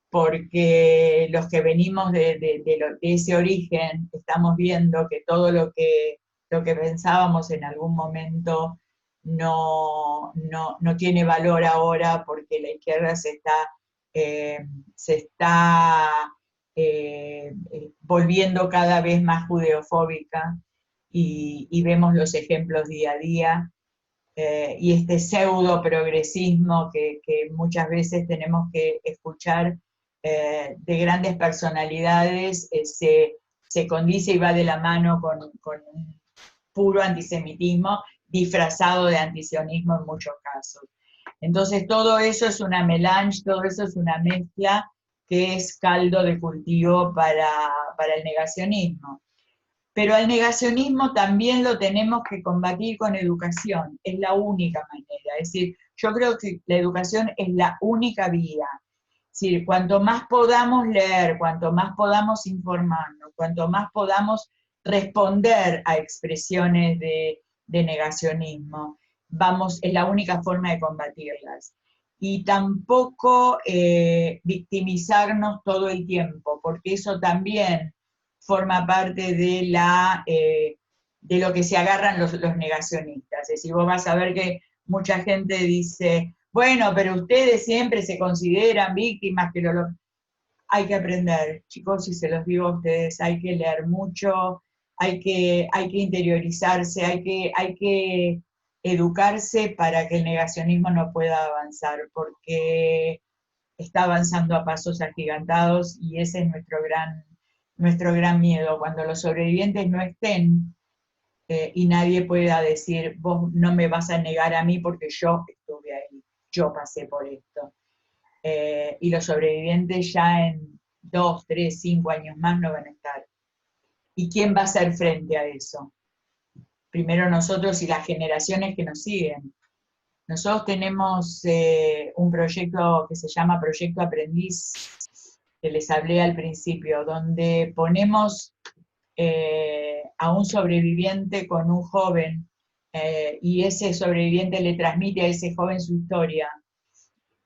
porque los que venimos de ese origen estamos viendo que todo lo que pensábamos en algún momento no tiene valor ahora, porque la izquierda se está volviendo cada vez más judeofóbica, y vemos los ejemplos día a día, y este pseudo progresismo que muchas veces tenemos que escuchar de grandes personalidades, se se condice y va de la mano con un puro antisemitismo disfrazado de antisionismo en muchos casos. Entonces todo eso es una melange, todo eso es una mezcla que es caldo de cultivo para el negacionismo. Pero al negacionismo también lo tenemos que combatir con educación, es la única manera. Es decir, yo creo que la educación es la única vía. Es decir, cuanto más podamos leer, cuanto más podamos informarnos, cuanto más podamos responder a expresiones de negacionismo, es la única forma de combatirlas. Y tampoco victimizarnos todo el tiempo, porque eso también forma parte de lo que se agarran los negacionistas. Es decir, vos vas a ver que mucha gente dice, bueno, pero ustedes siempre se consideran víctimas, que hay que aprender, chicos, y se los digo a ustedes, hay que leer mucho, hay que interiorizarse, hay que educarse para que el negacionismo no pueda avanzar, porque está avanzando a pasos agigantados y ese es nuestro gran miedo, cuando los sobrevivientes no estén y nadie pueda decir, vos no me vas a negar a mí porque yo estuve ahí, yo pasé por esto. Y los sobrevivientes ya en 2, 3, 5 años más no van a estar. ¿Y quién va a hacer frente a eso? Primero nosotros y las generaciones que nos siguen. Nosotros tenemos un proyecto que se llama Proyecto Aprendiz, que les hablé al principio, donde ponemos a un sobreviviente con un joven, y ese sobreviviente le transmite a ese joven su historia,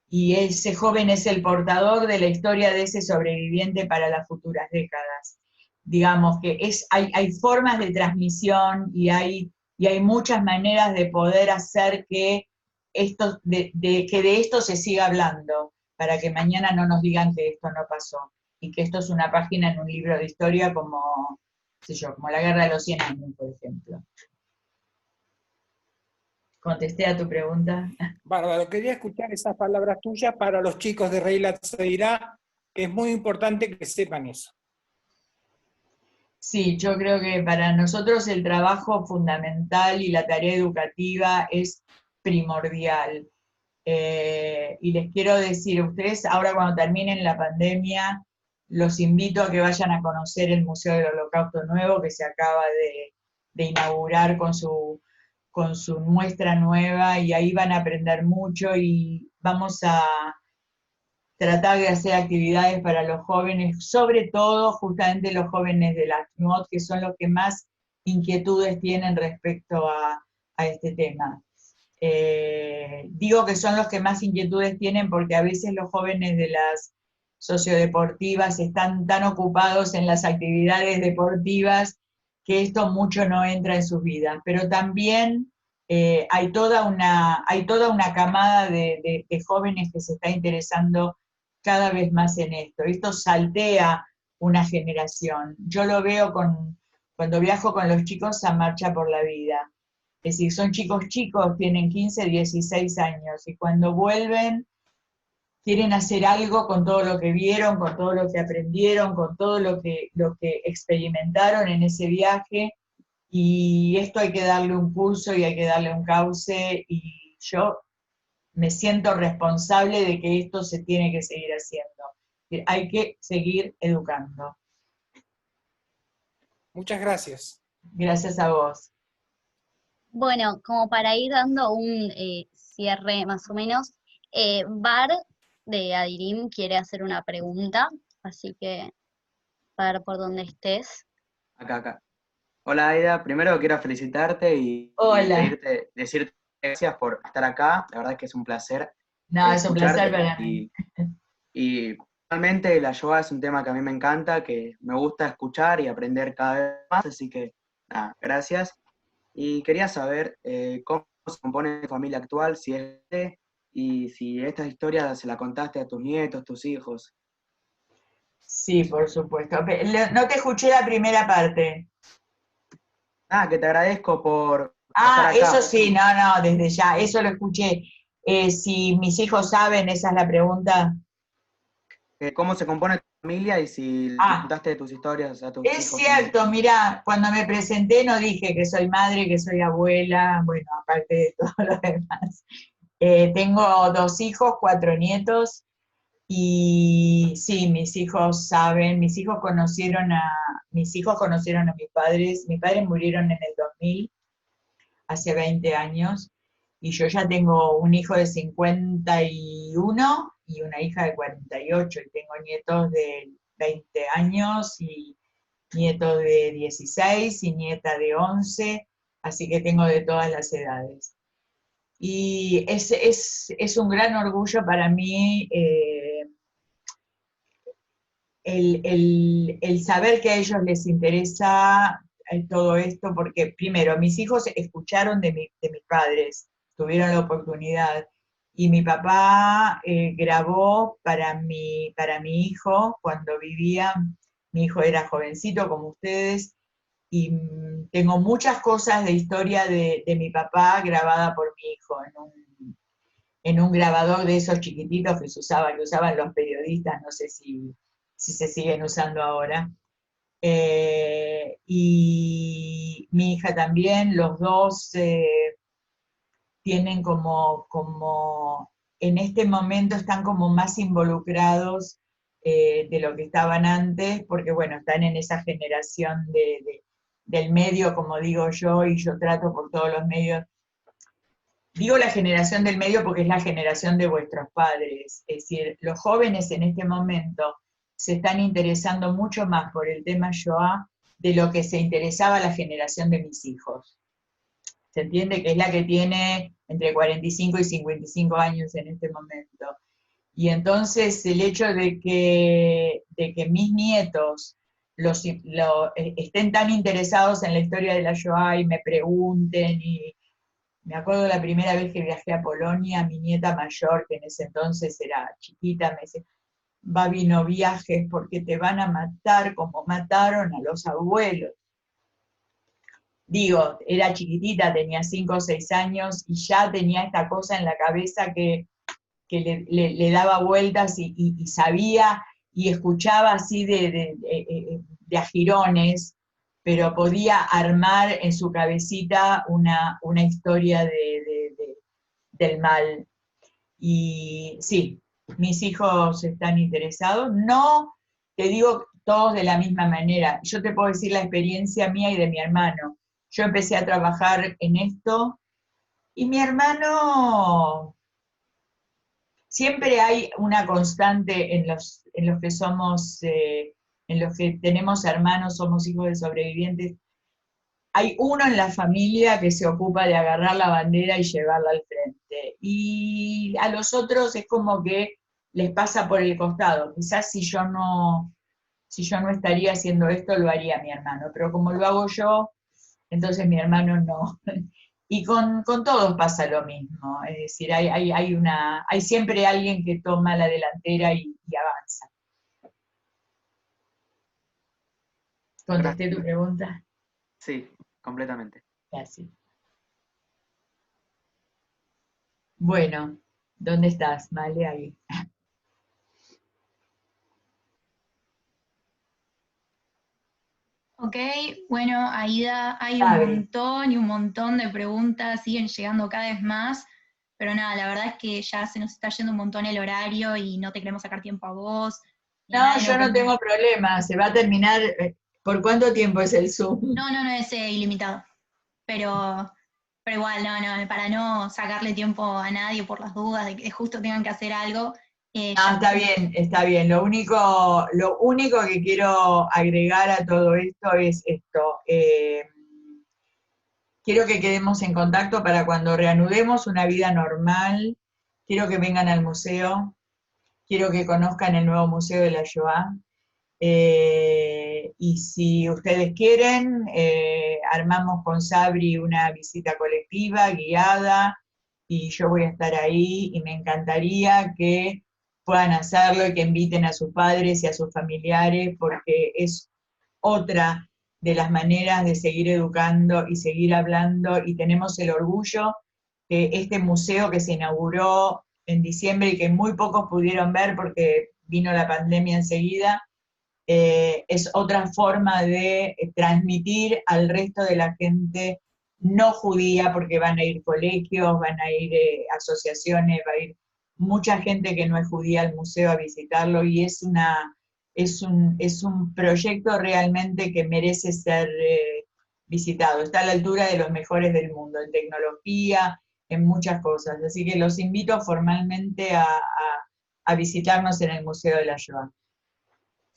y ese joven es el portador de la historia de ese sobreviviente para las futuras décadas. Digamos que hay formas de transmisión y hay muchas maneras de poder hacer que de esto se siga hablando, para que mañana no nos digan que esto no pasó, y que esto es una página en un libro de historia como, qué sé yo, como la Guerra de los 100 años, por ejemplo. ¿Contesté a tu pregunta? Bárbaro, quería escuchar esas palabras tuyas para los chicos de Reilat Seirá, que es muy importante que sepan eso. Sí, yo creo que para nosotros el trabajo fundamental y la tarea educativa es primordial. Y les quiero decir a ustedes, ahora cuando terminen la pandemia, los invito a que vayan a conocer el Museo del Holocausto Nuevo, que se acaba de inaugurar con su muestra nueva, y ahí van a aprender mucho, y vamos a tratar de hacer actividades para los jóvenes, sobre todo justamente los jóvenes de la CNUOT, que son los que más inquietudes tienen respecto a este tema. Digo que son los que más inquietudes tienen porque a veces los jóvenes de las sociodeportivas están tan ocupados en las actividades deportivas que esto mucho no entra en sus vidas, pero también hay toda una camada de jóvenes que se está interesando cada vez más en esto. Esto saltea una generación. Yo lo veo cuando viajo con los chicos a Marcha por la Vida. Es decir, son chicos, tienen 15, 16 años, y cuando vuelven quieren hacer algo con todo lo que vieron, con todo lo que aprendieron, con todo lo que experimentaron en ese viaje, y esto hay que darle un curso y hay que darle un cauce, y yo me siento responsable de que esto se tiene que seguir haciendo. Hay que seguir educando. Muchas gracias. Gracias a vos. Bueno, como para ir dando un cierre más o menos, Bar de Adirim quiere hacer una pregunta, así que Bar, por donde estés. Acá. Hola Aida, primero quiero felicitarte y decirte gracias por estar acá, la verdad es que es un placer. No, es un placer para mí. Y realmente la Shoah es un tema que a mí me encanta, que me gusta escuchar y aprender cada vez más, así que nada, gracias. Y quería saber cómo se compone tu familia actual, si es y si esta historia se la contaste a tus nietos, tus hijos. Sí, por supuesto. No te escuché la primera parte. Que te agradezco por estar acá. Eso sí, no, desde ya, eso lo escuché. Si mis hijos saben, esa es la pregunta. ¿Cómo se compone tu familia y si le Ah, contaste de tus historias a tus es hijos. cierto, mira, cuando me presenté no dije que soy madre, que soy abuela, bueno, aparte de todo lo demás. Tengo 2 hijos, 4 nietos, y sí, mis hijos saben, mis hijos conocieron a mis padres murieron en el 2000, hace 20 años, y yo ya tengo un hijo de 51 y una hija de 48, y tengo nietos de 20 años, y nieto de 16, y nieta de 11, así que tengo de todas las edades. Y es un gran orgullo para mí el saber que a ellos les interesa todo esto, porque primero, mis hijos escucharon de mis padres, tuvieron la oportunidad, y mi papá grabó para mi hijo cuando vivía, mi hijo era jovencito como ustedes, y tengo muchas cosas de historia de mi papá grabada por mi hijo en un grabador de esos chiquititos que que usaban los periodistas, no sé si se siguen usando ahora. Y mi hija también, los dos tienen en este momento están como más involucrados de lo que estaban antes, porque bueno, están en esa generación del medio, como digo yo, y yo trato por todos los medios. Digo la generación del medio porque es la generación de vuestros padres, es decir, los jóvenes en este momento se están interesando mucho más por el tema Shoah de lo que se interesaba la generación de mis hijos. ¿Se entiende? Que es la que tiene entre 45 y 55 años en este momento. Y entonces el hecho de que mis nietos estén tan interesados en la historia de la Shoah y me pregunten, y me acuerdo la primera vez que viajé a Polonia, mi nieta mayor, que en ese entonces era chiquita, me dice, Babi, no viajes porque te van a matar como mataron a los abuelos. Digo, era chiquitita, tenía 5 o 6 años, y ya tenía esta cosa en la cabeza que le daba vueltas y sabía y escuchaba así de a jirones, pero podía armar en su cabecita una historia del mal. Y sí, mis hijos están interesados. No te digo todos de la misma manera. Yo te puedo decir la experiencia mía y de mi hermano. Yo empecé a trabajar en esto y mi hermano, siempre hay una constante en los que somos, en los que tenemos hermanos, somos hijos de sobrevivientes. Hay uno en la familia que se ocupa de agarrar la bandera y llevarla al frente. Y a los otros es como que les pasa por el costado. Quizás si yo no estaría haciendo esto, lo haría mi hermano. Pero como lo hago yo, entonces mi hermano no. Y con todos pasa lo mismo. Es decir, hay siempre alguien que toma la delantera y avanza. ¿Contesté tu pregunta? Sí, completamente. Gracias. Bueno, ¿dónde estás, Male? Ahí. Ok, bueno, Aida, hay Sabe. un montón de preguntas, siguen llegando cada vez más, pero nada, la verdad es que ya se nos está yendo un montón el horario y no te queremos sacar tiempo a vos. No, yo no tengo problema, se va a terminar. ¿Por cuánto tiempo es el Zoom? No, es ilimitado, pero igual, no, para no sacarle tiempo a nadie por las dudas de que justo tengan que hacer algo. Está bien. Lo único que quiero agregar a todo esto es esto. Quiero que quedemos en contacto para cuando reanudemos una vida normal. Quiero que vengan al museo. Quiero que conozcan el nuevo Museo de la Shoah. Y si ustedes quieren, armamos con Sabri una visita colectiva, guiada, y yo voy a estar ahí, y me encantaría que puedan hacerlo y que inviten a sus padres y a sus familiares, porque es otra de las maneras de seguir educando y seguir hablando, y tenemos el orgullo que este museo que se inauguró en diciembre y que muy pocos pudieron ver porque vino la pandemia enseguida, es otra forma de transmitir al resto de la gente no judía, porque van a ir colegios, van a ir asociaciones, va a ir mucha gente que no es judía al museo a visitarlo, y es un proyecto realmente que merece ser visitado. Está a la altura de los mejores del mundo, en tecnología, en muchas cosas. Así que los invito formalmente a visitarnos en el Museo de la Shoah.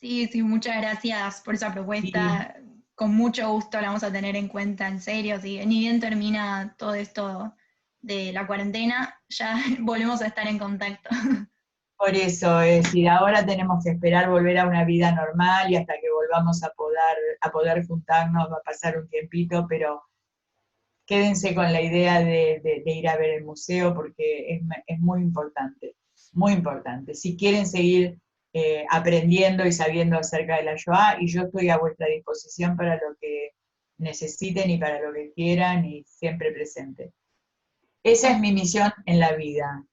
Sí, sí, muchas gracias por esa propuesta. Sí. Con mucho gusto la vamos a tener en cuenta, en serio. Sí. Ni bien termina todo esto de la cuarentena, ya volvemos a estar en contacto. Por eso, es decir, ahora tenemos que esperar volver a una vida normal, y hasta que volvamos a poder juntarnos va a pasar un tiempito, pero quédense con la idea de ir a ver el museo, porque es muy importante, muy importante. Si quieren seguir aprendiendo y sabiendo acerca de la Shoah, y yo estoy a vuestra disposición para lo que necesiten y para lo que quieran, y siempre presente. Esa es mi misión en la vida.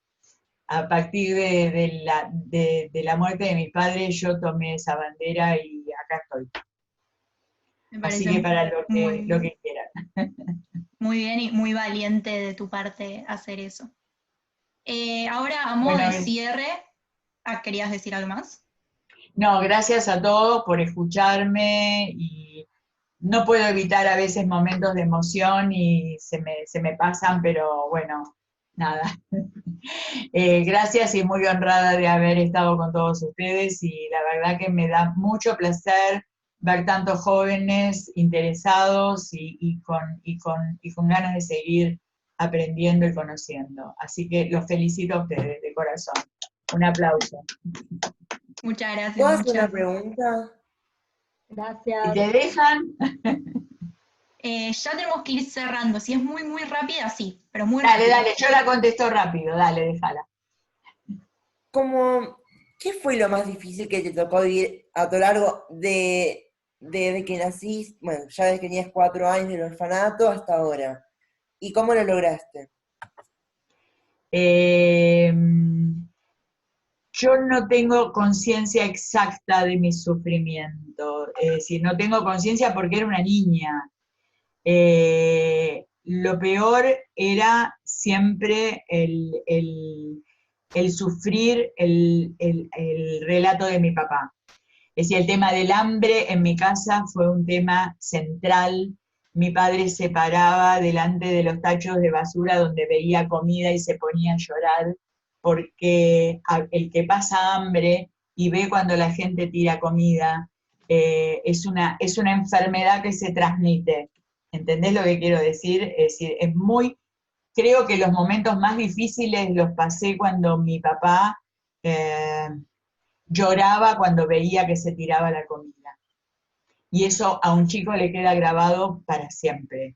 A partir de la muerte de mi padre, yo tomé esa bandera y acá estoy. Así que para lo que quieran. Muy bien y muy valiente de tu parte hacer eso. Ahora, a modo de cierre, ¿querías decir algo más? No, gracias a todos por escucharme, y no puedo evitar a veces momentos de emoción y se me pasan, pero bueno, nada. Gracias, y muy honrada de haber estado con todos ustedes, y la verdad que me da mucho placer ver tantos jóvenes interesados y con ganas de seguir aprendiendo y conociendo. Así que los felicito a ustedes de corazón. Un aplauso. Muchas gracias. ¿Puedo hacer una pregunta? Gracias. ¿Te dejan? Ya tenemos que ir cerrando. Si es muy, muy rápida, sí, pero muy rápida. rápida. Dale, yo la contesto rápido. Dale, déjala. ¿Qué fue lo más difícil que te tocó vivir a lo largo desde que nacís, bueno, ya desde que tenías 4 años del orfanato hasta ahora? ¿Y cómo lo lograste? Yo no tengo conciencia exacta de mi sufrimiento, es decir, no tengo conciencia porque era una niña. Lo peor era siempre el sufrir el relato de mi papá. Es decir, el tema del hambre en mi casa fue un tema central. Mi padre se paraba delante de los tachos de basura donde veía comida y se ponía a llorar, porque el que pasa hambre y ve cuando la gente tira comida, es una enfermedad que se transmite. ¿Entendés lo que quiero decir? Es decir, creo que los momentos más difíciles los pasé cuando mi papá lloraba cuando veía que se tiraba la comida. Y eso a un chico le queda grabado para siempre.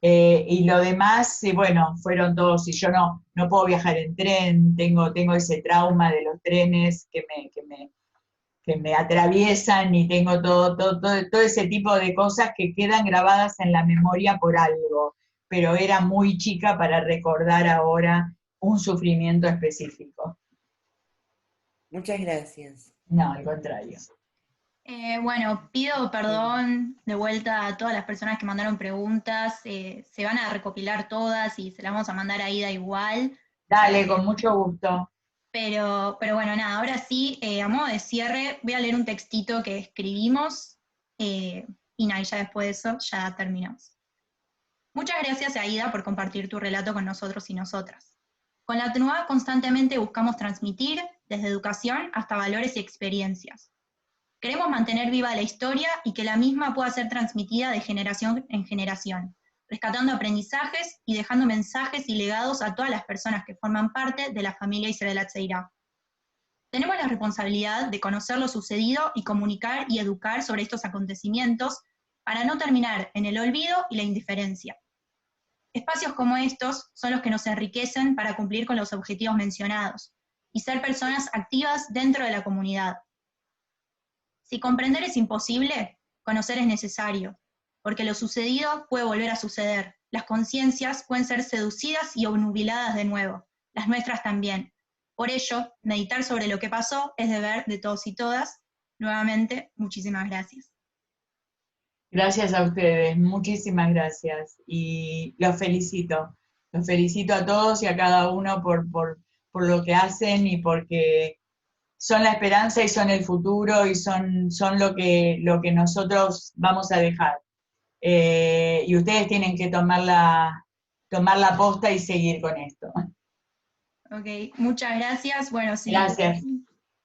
Y lo demás, bueno, fueron todos, y yo no puedo viajar en tren, tengo ese trauma de los trenes que me atraviesan, y tengo todo ese tipo de cosas que quedan grabadas en la memoria por algo, pero era muy chica para recordar ahora un sufrimiento específico. Muchas gracias. No, al contrario. Bueno, pido perdón de vuelta a todas las personas que mandaron preguntas. Se van a recopilar todas y se las vamos a mandar a Ida igual. Dale, con mucho gusto. Pero bueno, nada, ahora sí, a modo de cierre, voy a leer un textito que escribimos, y nada, y ya después de eso ya terminamos. Muchas gracias, Aida, por compartir tu relato con nosotros y nosotras. Con la TNUA constantemente buscamos transmitir, desde educación hasta valores y experiencias. Queremos mantener viva la historia y que la misma pueda ser transmitida de generación en generación, rescatando aprendizajes y dejando mensajes y legados a todas las personas que forman parte de la familia Israel Hatzairá. Tenemos la responsabilidad de conocer lo sucedido y comunicar y educar sobre estos acontecimientos para no terminar en el olvido y la indiferencia. Espacios como estos son los que nos enriquecen para cumplir con los objetivos mencionados y ser personas activas dentro de la comunidad. Si comprender es imposible, conocer es necesario, porque lo sucedido puede volver a suceder. Las conciencias pueden ser seducidas y obnubiladas de nuevo, las nuestras también. Por ello, meditar sobre lo que pasó es deber de todos y todas. Nuevamente, muchísimas gracias. Gracias a ustedes, muchísimas gracias. Y los felicito a todos y a cada uno por lo que hacen y porque son la esperanza y son el futuro y son lo que nosotros vamos a dejar. Y ustedes tienen que tomar la posta y seguir con esto. Ok, muchas gracias. Bueno, sí. Gracias.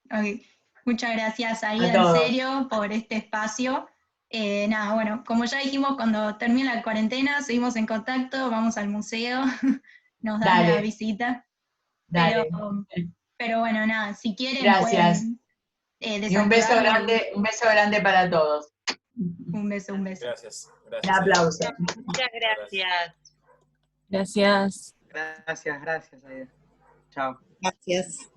Okay. Muchas gracias, Aida, en todos. serio, por este espacio. Nada, bueno, como ya dijimos, cuando termine la cuarentena, seguimos en contacto, vamos al museo, nos dan Dale. la visita. Dale. Pero bueno, nada, si quieren Gracias. pueden Y un beso desactivarlo. grande para todos. Un beso. Gracias. Un aplauso. Muchas gracias. Gracias. Gracias, Aida. Chao. Gracias.